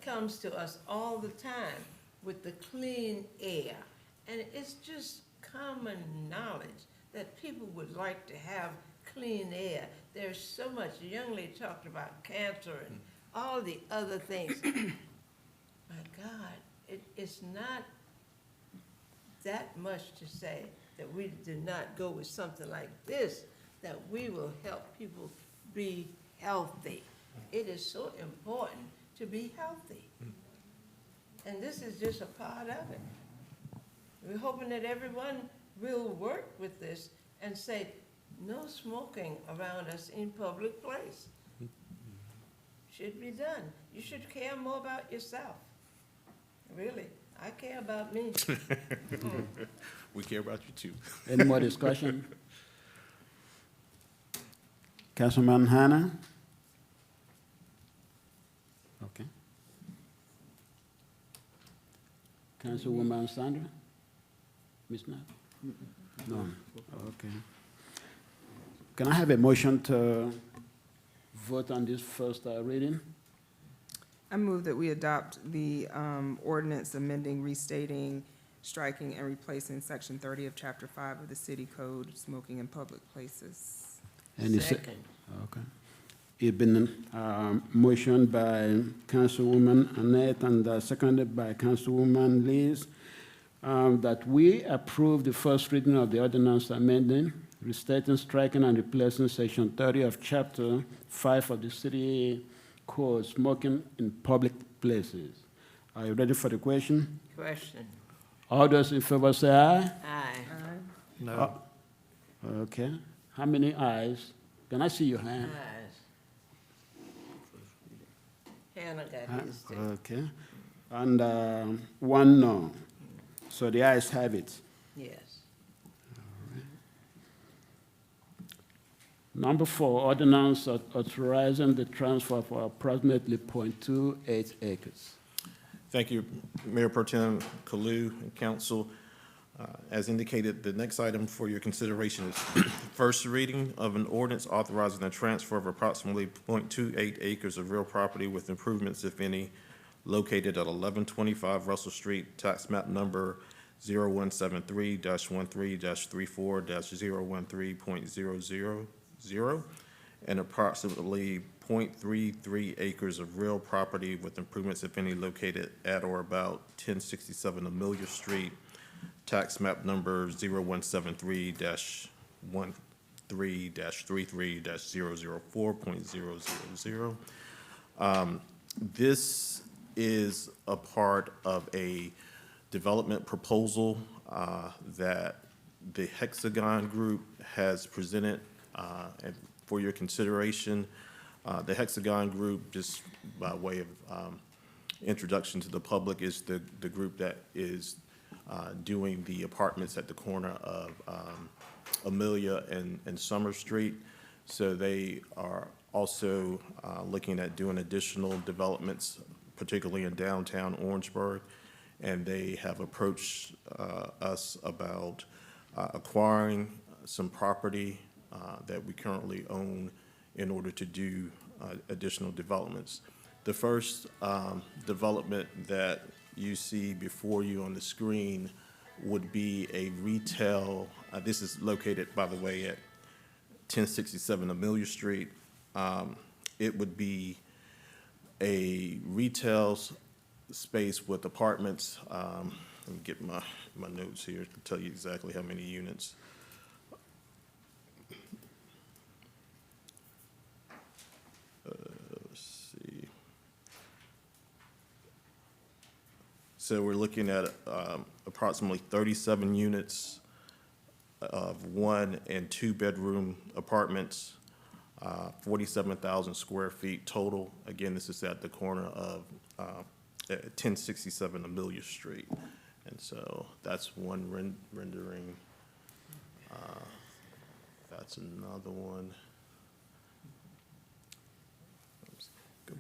[SPEAKER 3] comes to us all the time with the clean air. And it's just common knowledge that people would like to have clean air. There's so much, the young lady talked about cancer and all the other things. My God, it's not that much to say that we do not go with something like this, that we will help people be healthy. It is so important to be healthy. And this is just a part of it. We're hoping that everyone will work with this and say, no smoking around us in public place. Should be done. You should care more about yourself. Really, I care about me.
[SPEAKER 8] We care about you too.
[SPEAKER 1] Any more discussion? Councilman Hannah? Okay. Councilwoman Sandra? Ms. Knapp? No. Okay. Can I have a motion to vote on this first reading?
[SPEAKER 4] I move that we adopt the ordinance amending, restating, striking, and replacing Section 30 of Chapter 5 of the City Code, smoking in public places.
[SPEAKER 1] Any
[SPEAKER 3] Second.
[SPEAKER 1] Okay. It's been motioned by Councilwoman Annette and seconded by Councilwoman Liz that we approve the first reading of the ordinance amending, restating, striking, and replacing Section 30 of Chapter 5 of the City Code, smoking in public places. Are you ready for the question?
[SPEAKER 3] Question.
[SPEAKER 1] All those in favor say aye.
[SPEAKER 3] Aye.
[SPEAKER 7] No.
[SPEAKER 1] Okay. How many ayes? Can I see your hand?
[SPEAKER 3] Ayes. Hannah got his too.
[SPEAKER 1] Okay. And one no. So the ayes have it.
[SPEAKER 3] Yes.
[SPEAKER 1] Number 4, ordinance authorizing the transfer for approximately 0.28 acres.
[SPEAKER 8] Thank you, Mayor Pro Tem Kalu and council. As indicated, the next item for your consideration is first reading of an ordinance authorizing the transfer of approximately 0.28 acres of real property with improvements, if any, located at 1125 Russell Street, tax map number 0173-13-34-013.000, and approximately 0.33 acres of real property with improvements, if any, located at or about 1067 Amelia Street, tax map number 0173-13-33-004.000. This is a part of a development proposal that the Hexagon Group has presented and for your consideration. The Hexagon Group, just by way of introduction to the public, is the group that is doing the apartments at the corner of Amelia and Summer Street. So they are also looking at doing additional developments, particularly in downtown Orangeburg. And they have approached us about acquiring some property that we currently own in order to do additional developments. The first development that you see before you on the screen would be a retail, this is located, by the way, at 1067 Amelia Street. It would be a retail space with apartments. Let me get my notes here to tell you exactly how many units. So we're looking at approximately 37 units of 1- and 2-bedroom apartments, 47,000 square feet total. Again, this is at the corner of 1067 Amelia Street. And so that's one rendering. That's another one.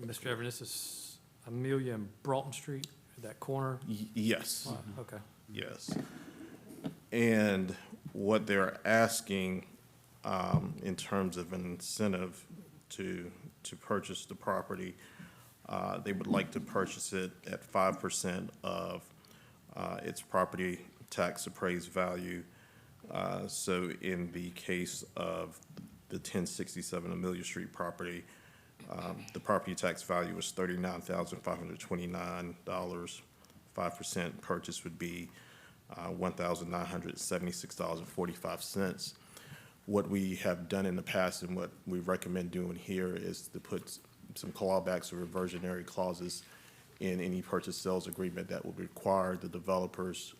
[SPEAKER 7] Mr. Evans, this is Amelia and Broughton Street, that corner?
[SPEAKER 8] Yes.
[SPEAKER 7] Wow, okay.
[SPEAKER 8] Yes. And what they're asking in terms of an incentive to purchase the property, they would like to purchase it at 5% of its property tax appraised value. So in the case of the 1067 Amelia Street property, the property tax value was $39,529. 5% purchase would be $1,976.45. What we have done in the past and what we recommend doing here is to put some clawbacks or reversionary clauses in any purchase sales agreement that would require the developers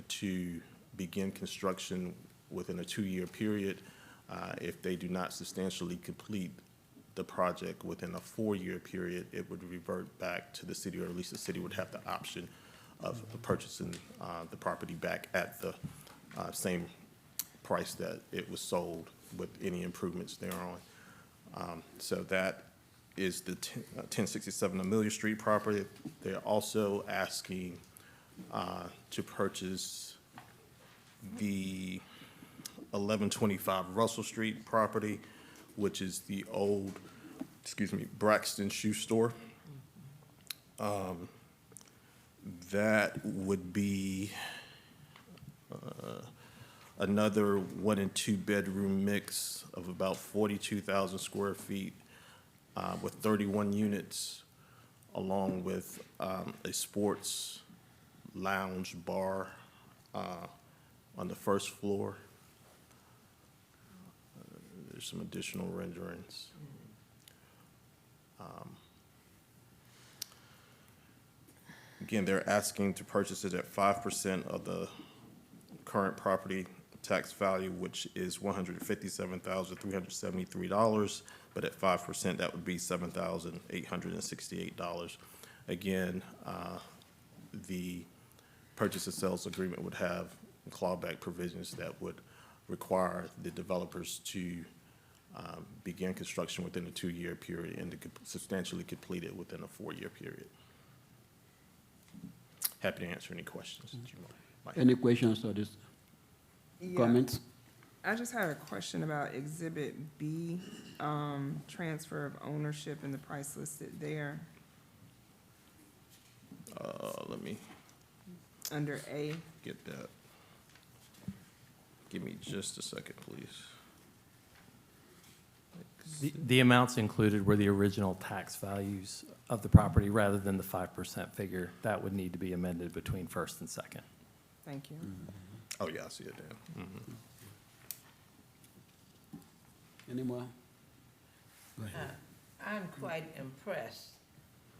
[SPEAKER 8] to begin construction within a 2-year period. If they do not substantially complete the project within a 4-year period, it would revert back to the city, or at least the city would have the option of purchasing the property back at the same price that it was sold with any improvements thereon. So that is the 1067 Amelia Street property. They're also asking to purchase the 1125 Russell Street property, which is the old, Braxton Shoe Store. That would be another 1- and 2-bedroom mix of about 42,000 square feet with 31 units, along with a sports lounge bar on the first floor. There's some additional renderings. Again, they're asking to purchase it at 5% of the current property tax value, which is $157,373, but at 5%, that would be $7,868. Again, the purchase and sales agreement would have clawback provisions that would require the developers to begin construction within a 2-year period and to substantially complete it within a 4-year period. Happy to answer any questions that you might have.
[SPEAKER 1] Any questions or this
[SPEAKER 4] Yeah.
[SPEAKER 1] comments?
[SPEAKER 4] I just had a question about Exhibit B, transfer of ownership and the price listed there
[SPEAKER 8] Let me
[SPEAKER 4] under A.
[SPEAKER 8] get that. Give me just a second, please.
[SPEAKER 14] The amounts included were the original tax values of the property rather than the 5% figure. That would need to be amended between first and second.
[SPEAKER 4] Thank you.
[SPEAKER 8] Oh, yeah, I see it there. Mhm.
[SPEAKER 1] Any more?
[SPEAKER 3] I'm quite impressed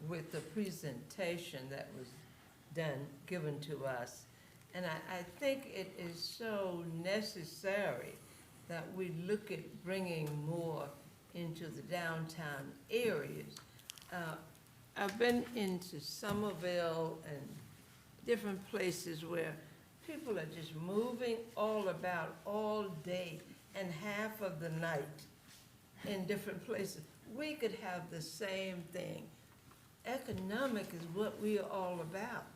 [SPEAKER 3] with the presentation that was done, given to us. And I think it is so necessary that we look at bringing more into the downtown areas. I've been into Somerville and different places where people are just moving all about all day and half of the night in different places. We could have the same thing. Economic is what we are all about.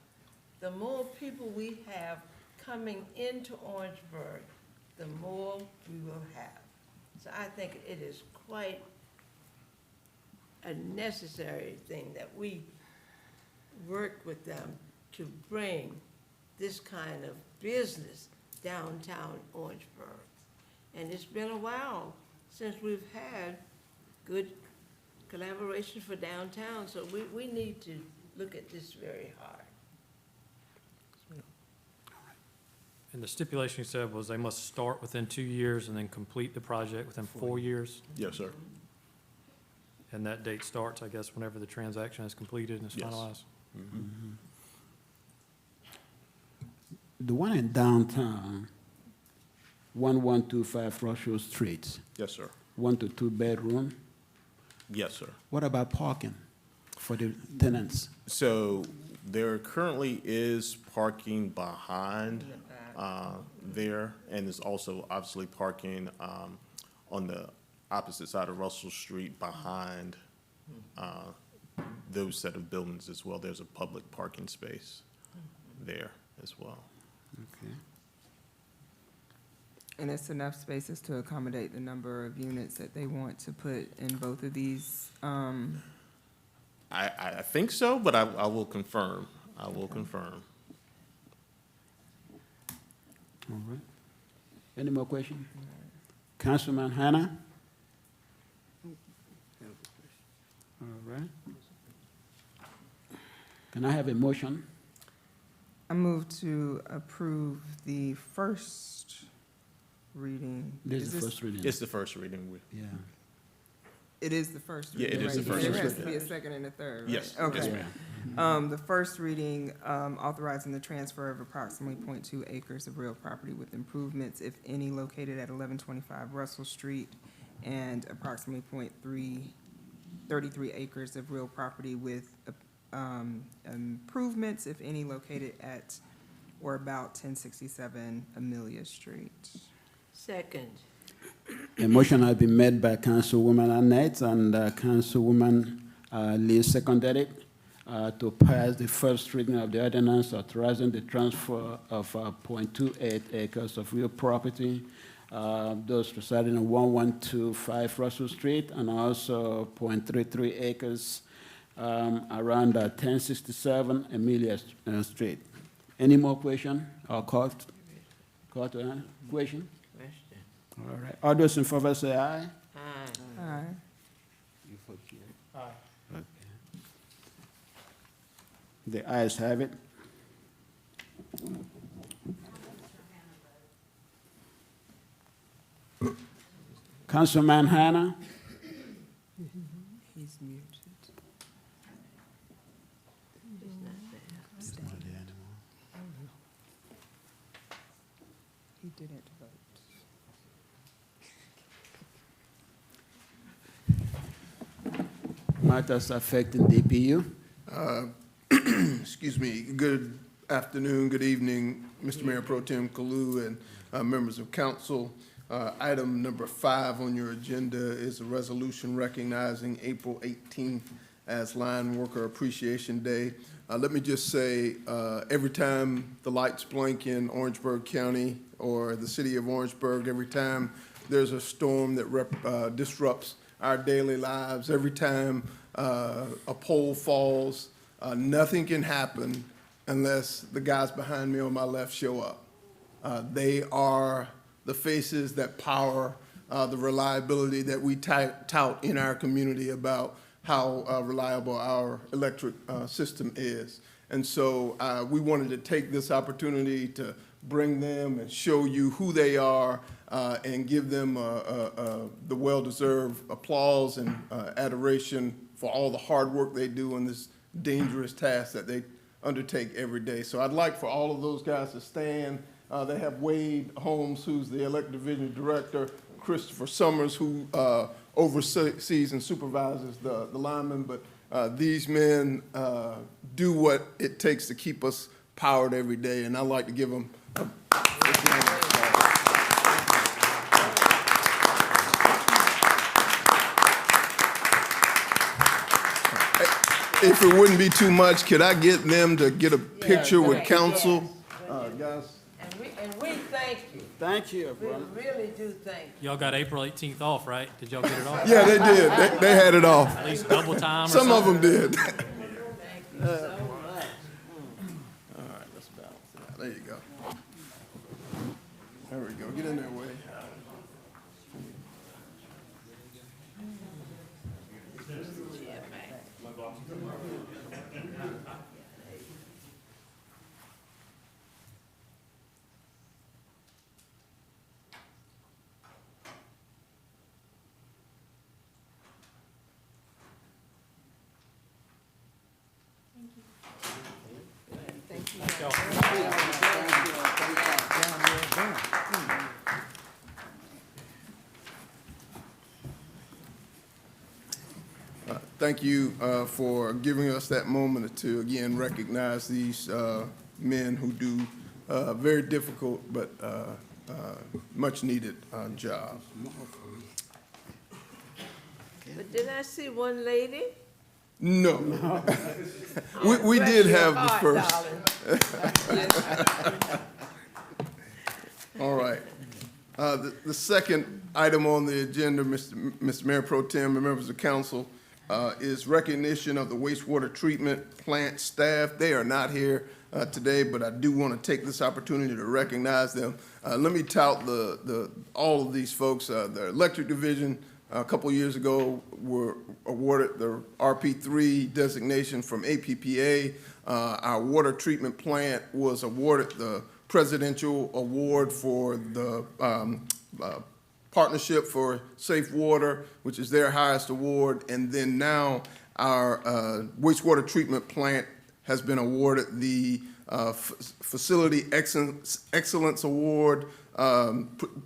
[SPEAKER 3] The more people we have coming into Orangeburg, the more we will have. So I think it is quite a necessary thing that we work with them to bring this kind of business downtown Orangeburg. And it's been a while since we've had good collaboration for downtown, so we need to look at this very hard.
[SPEAKER 7] And the stipulation you said was they must start within 2 years and then complete the project within 4 years?
[SPEAKER 8] Yes, sir.
[SPEAKER 7] And that date starts, I guess, whenever the transaction is completed and is
[SPEAKER 8] Yes.
[SPEAKER 7] finalized?
[SPEAKER 1] The one in downtown, 1125 Russell Street,
[SPEAKER 8] Yes, sir.
[SPEAKER 1] 1 to 2 bedroom.
[SPEAKER 8] Yes, sir.
[SPEAKER 1] What about parking for the tenants?
[SPEAKER 8] So there currently is parking behind there, and there's also obviously parking on the opposite side of Russell Street behind those set of buildings as well. There's a public parking space there as well.
[SPEAKER 1] Okay.
[SPEAKER 4] And it's enough spaces to accommodate the number of units that they want to put in both of these.
[SPEAKER 8] I think so, but I will confirm. I will confirm.
[SPEAKER 1] All right. Any more questions? Councilman Hannah? All right. Can I have a motion?
[SPEAKER 4] I move to approve the first reading.
[SPEAKER 1] This is the first reading.
[SPEAKER 8] It's the first reading.
[SPEAKER 1] Yeah.
[SPEAKER 4] It is the first
[SPEAKER 8] Yeah,
[SPEAKER 4] reading.
[SPEAKER 8] it is the
[SPEAKER 4] right?
[SPEAKER 8] first
[SPEAKER 4] There has
[SPEAKER 8] reading.
[SPEAKER 4] to be a second and a third, right?
[SPEAKER 8] Yes,
[SPEAKER 4] Okay.
[SPEAKER 8] yes, ma'am.
[SPEAKER 4] The first reading, authorizing the transfer of approximately 0.2 acres of real property with improvements, if any, located at 1125 Russell Street, and approximately 33 acres of real property with improvements, if any, located at or about 1067 Amelia Street.
[SPEAKER 3] Second.
[SPEAKER 1] A motion has been made by Councilwoman Annette and Councilwoman Lee seconded it to pass the first reading of the ordinance authorizing the transfer of 0.28 acres of real property, those residing on 1125 Russell Street, and also 0.33 acres around 1067 Amelia Street. Any more question or call to answer? Question? All right. All those in favor say aye.
[SPEAKER 4] Aye.
[SPEAKER 1] You vote here. Aye. Okay. The ayes have it. Councilman Hannah?
[SPEAKER 4] He's muted.
[SPEAKER 1] He's not there anymore.
[SPEAKER 4] He didn't vote.
[SPEAKER 1] Matters affecting DPU?
[SPEAKER 15] Excuse me, good afternoon, good evening, Mr. Mayor Pro Tem Kalu and members of council. Item number 5 on your agenda is a resolution recognizing April 18th as Line Worker Appreciation Day. Let me just say, every time the lights blink in Orangeburg County or the city of Orangeburg, every time there's a storm that disrupts our daily lives, every time a pole falls, nothing can happen unless the guys behind me on my left show up. They are the faces that power the reliability that we tout in our community about how reliable our electric system is. And so we wanted to take this opportunity to bring them and show you who they are and give them the well-deserved applause and adoration for all the hard work they do in this dangerous task that they undertake every day. So I'd like for all of those guys to stand. They have Wade Holmes, who's the Electric Division Director, Christopher Summers, who oversees and supervises the linemen. But these men do what it takes to keep us powered every day, and I'd like to give them a If it wouldn't be too much, could I get them to get a picture with council? Guys.
[SPEAKER 3] And we thank you.
[SPEAKER 1] Thank you,
[SPEAKER 3] We
[SPEAKER 1] brother.
[SPEAKER 3] really do thank you.
[SPEAKER 7] Y'all got April 18th off, right? Did y'all get it off?
[SPEAKER 15] Yeah, they did. They had it off.
[SPEAKER 7] At least double time or
[SPEAKER 15] Some of
[SPEAKER 7] something?
[SPEAKER 15] them did.
[SPEAKER 3] Thank you so much.
[SPEAKER 15] All right, let's balance it out. There you go. There we go. Get in there, Wade. thank you for giving us that moment to, again, recognize these men who do very difficult but much-needed job.
[SPEAKER 3] But did I see one lady?
[SPEAKER 15] No. We did have the first. All right. The second item on the agenda, Mr. Mayor Pro Tem and members of council, is recognition of the wastewater treatment plant staff. They are not here today, but I do want to take this opportunity to recognize them. Let me tout all of these folks. The electric division, a couple years ago, were awarded the RP3 designation from APPA. Our water treatment plant was awarded the Presidential Award for the Partnership for Safe Water, which is their highest award. And then now our wastewater treatment plant has been awarded the Facility Excellence Award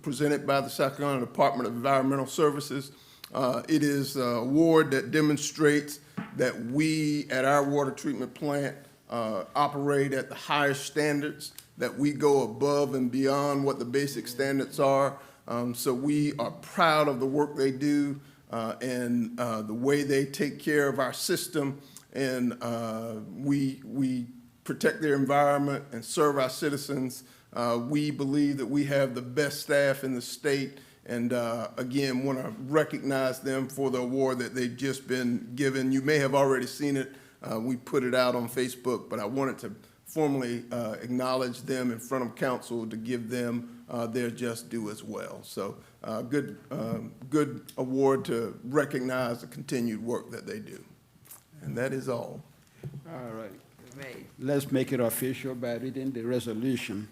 [SPEAKER 15] presented by the South Carolina Department of Environmental Services. It is an award that demonstrates that we at our water treatment plant operate at the highest standards, that we go above and beyond what the basic standards are. So we are proud of the work they do and the way they take care of our system, and we protect their environment and serve our citizens. We believe that we have the best staff in the state, and again, want to recognize them for the award that they've just been given. You may have already seen it. We put it out on Facebook, but I wanted to formally acknowledge them in front of council to give them their just due as well. So good award to recognize the continued work that they do. And that is all.
[SPEAKER 1] All right.
[SPEAKER 3] Great.
[SPEAKER 1] Let's make it official by reading the resolution.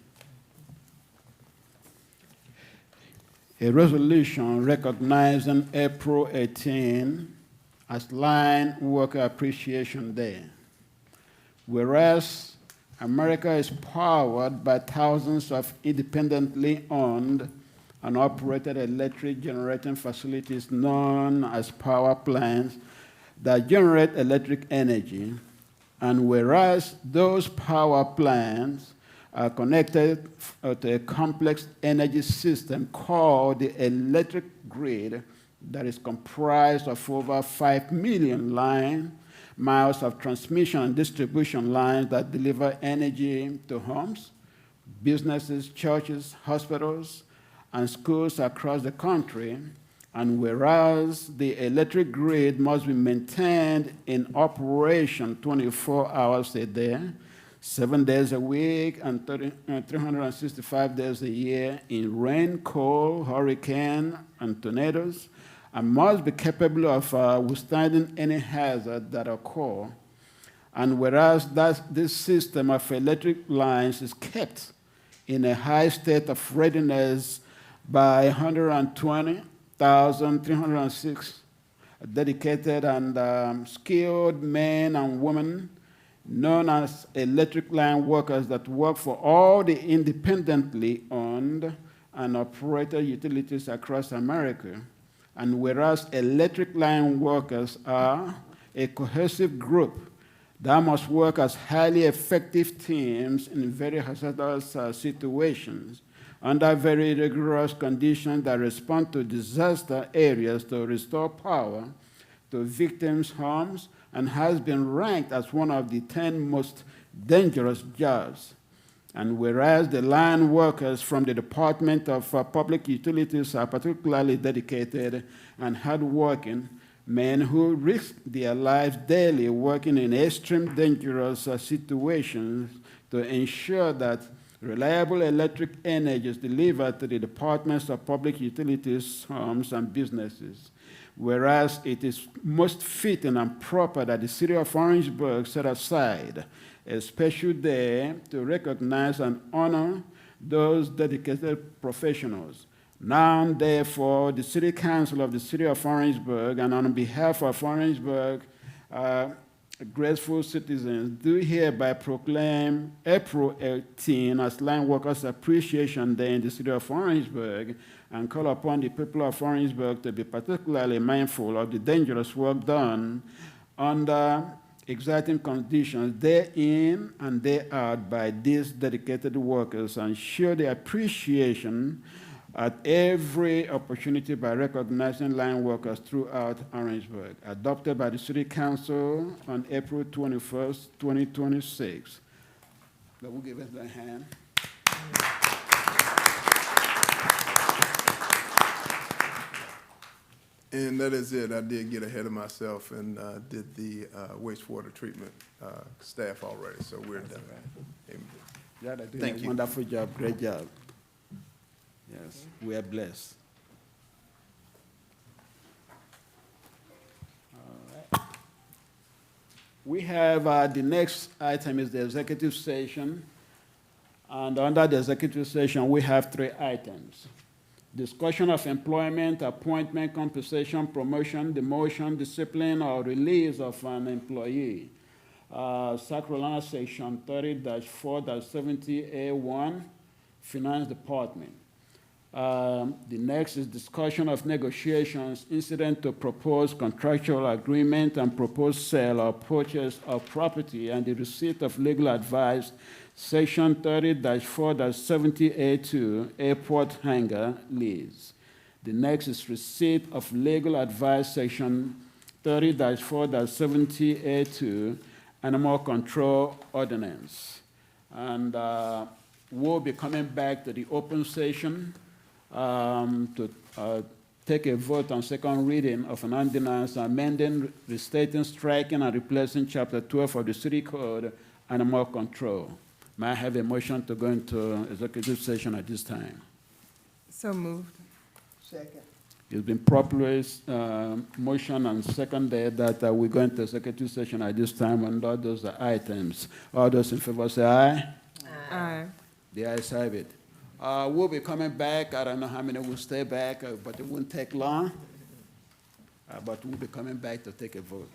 [SPEAKER 1] A resolution recognizing April 18 as Line Worker Appreciation Day. Whereas America is powered by thousands of independently owned and operated electric generating facilities known as power plants that generate electric energy, and whereas those power plants are connected to a complex energy system called the electric grid that is comprised of over 5 million miles of transmission and distribution lines that deliver energy to homes, businesses, churches, hospitals, and schools across the country. And whereas the electric grid must be maintained in operation 24 hours a day, 7 days a week, and 365 days a year in rain, cold, hurricane, and tornadoes, and must be capable of withstanding any hazard that occur. And whereas this system of electric lines is kept in a high state of readiness by 120,306 dedicated and skilled men and women known as electric line workers that work for all the independently owned and operated utilities across America. And whereas electric line workers are a cohesive group that must work as highly effective teams in very hazardous situations under very rigorous conditions that respond to disaster areas to restore power to victims' homes, and has been ranked as one of the 10 most dangerous jobs. And whereas the line workers from the Department of Public Utilities are particularly dedicated and hardworking men who risk their lives daily working in extreme dangerous situations to ensure that reliable electric energy is delivered to the Departments of Public Utilities, homes, and businesses. Whereas it is most fitting and proper that the city of Orangeburg set aside a special day to recognize and honor those dedicated professionals. Now, therefore, the City Council of the City of Orangeburg, and on behalf of Orangeburg, grateful citizens, do hereby proclaim April 18 as Line Workers Appreciation Day in the City of Orangeburg, and call upon the people of Orangeburg to be particularly mindful of the dangerous work done under exciting conditions day in and day out by these dedicated workers, and show their appreciation at every opportunity by recognizing line workers throughout Orangeburg, adopted by the City Council on April 21st, 2026. That will give us a hand.
[SPEAKER 15] And that is it. I did get ahead of myself and did the wastewater treatment staff already, so we're done. Amen.
[SPEAKER 1] Yeah, they did
[SPEAKER 15] Thank
[SPEAKER 1] a
[SPEAKER 15] you.
[SPEAKER 1] wonderful job, great job. Yes, we are blessed. All right. We have, the next item is the executive session. And under the executive session, we have 3 items. Discussion of employment, appointment, compensation, promotion, demotion, discipline, or release of an employee. South Carolina Section 30-4-70A1, Finance Department. The next is discussion of negotiations incident to proposed contractual agreement and proposed sale or purchase of property and the receipt of legal advice, Section 30-4-70A2, Airport Hangar Lease. The next is receipt of legal advice, Section 30-4-70A2, Animal Control Ordinance. And we'll be coming back to the open session to take a vote on second reading of an ordinance amending, restating, striking, and replacing Chapter 12 of the City Code, Animal Control. May I have a motion to go into executive session at this time?
[SPEAKER 4] So moved.
[SPEAKER 10] Second.
[SPEAKER 1] It's been properly motion and seconded that we go into executive session at this time on all those items. All those in favor say aye.
[SPEAKER 4] Aye.
[SPEAKER 1] The ayes have it. We'll be coming back. I don't know how many will stay back, but it won't take long. But we'll be coming back to take a vote.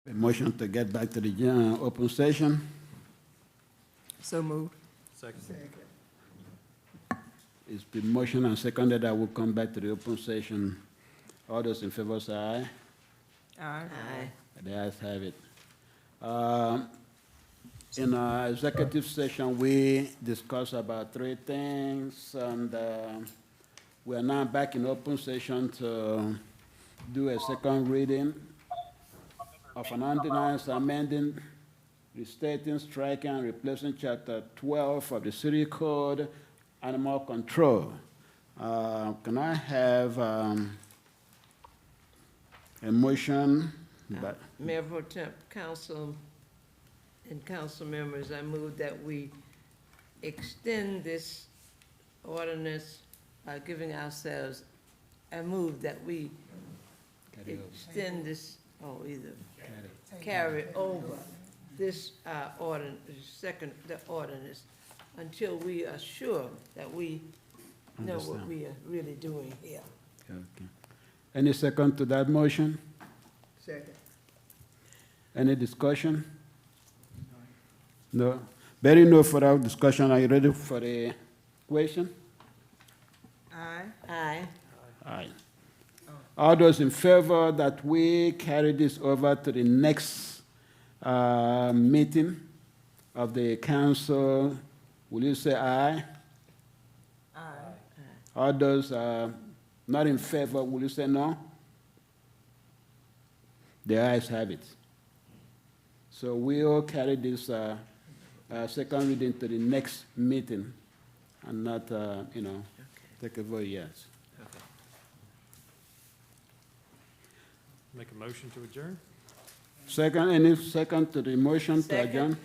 [SPEAKER 1] A motion to get back to the open session.
[SPEAKER 4] So moved.
[SPEAKER 7] Second.
[SPEAKER 1] It's been motion and seconded that we'll come back to the open session. All those in favor say aye.
[SPEAKER 4] Aye.
[SPEAKER 3] Aye.
[SPEAKER 1] The ayes have it. In our executive session, we discussed about 3 things, and we are now back in open session to do a second reading of an ordinance amending, restating, striking, and replacing Chapter 12 of the City Code, Animal Control. Can I have a motion? But
[SPEAKER 3] Mayor Pro Tem, council and council members, I move that we extend this ordinance by giving ourselves, I move that we extend this, carry over this the ordinance until we are sure that we know what
[SPEAKER 1] Understand.
[SPEAKER 3] we are really doing here.
[SPEAKER 1] Okay. Any second to that motion?
[SPEAKER 10] Second.
[SPEAKER 1] Any discussion? No? Very no further discussion. Are you ready for the question?
[SPEAKER 4] Aye.
[SPEAKER 3] Aye.
[SPEAKER 1] Aye. All those in favor that we carry this over to the next meeting of the council, will you say aye?
[SPEAKER 4] Aye.
[SPEAKER 1] All those not in favor, will you say no? The ayes have it. So we'll carry this second reading to the next meeting and not, take a vote yes.
[SPEAKER 7] Make a motion to adjourn?
[SPEAKER 1] Second, any second to the motion to
[SPEAKER 3] Second.
[SPEAKER 1] adjourn?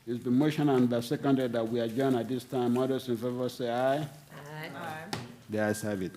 [SPEAKER 1] It's the motion and the seconded that we adjourn at this time. All those in favor say aye.
[SPEAKER 3] Aye.
[SPEAKER 4] Aye.
[SPEAKER 1] The ayes have it.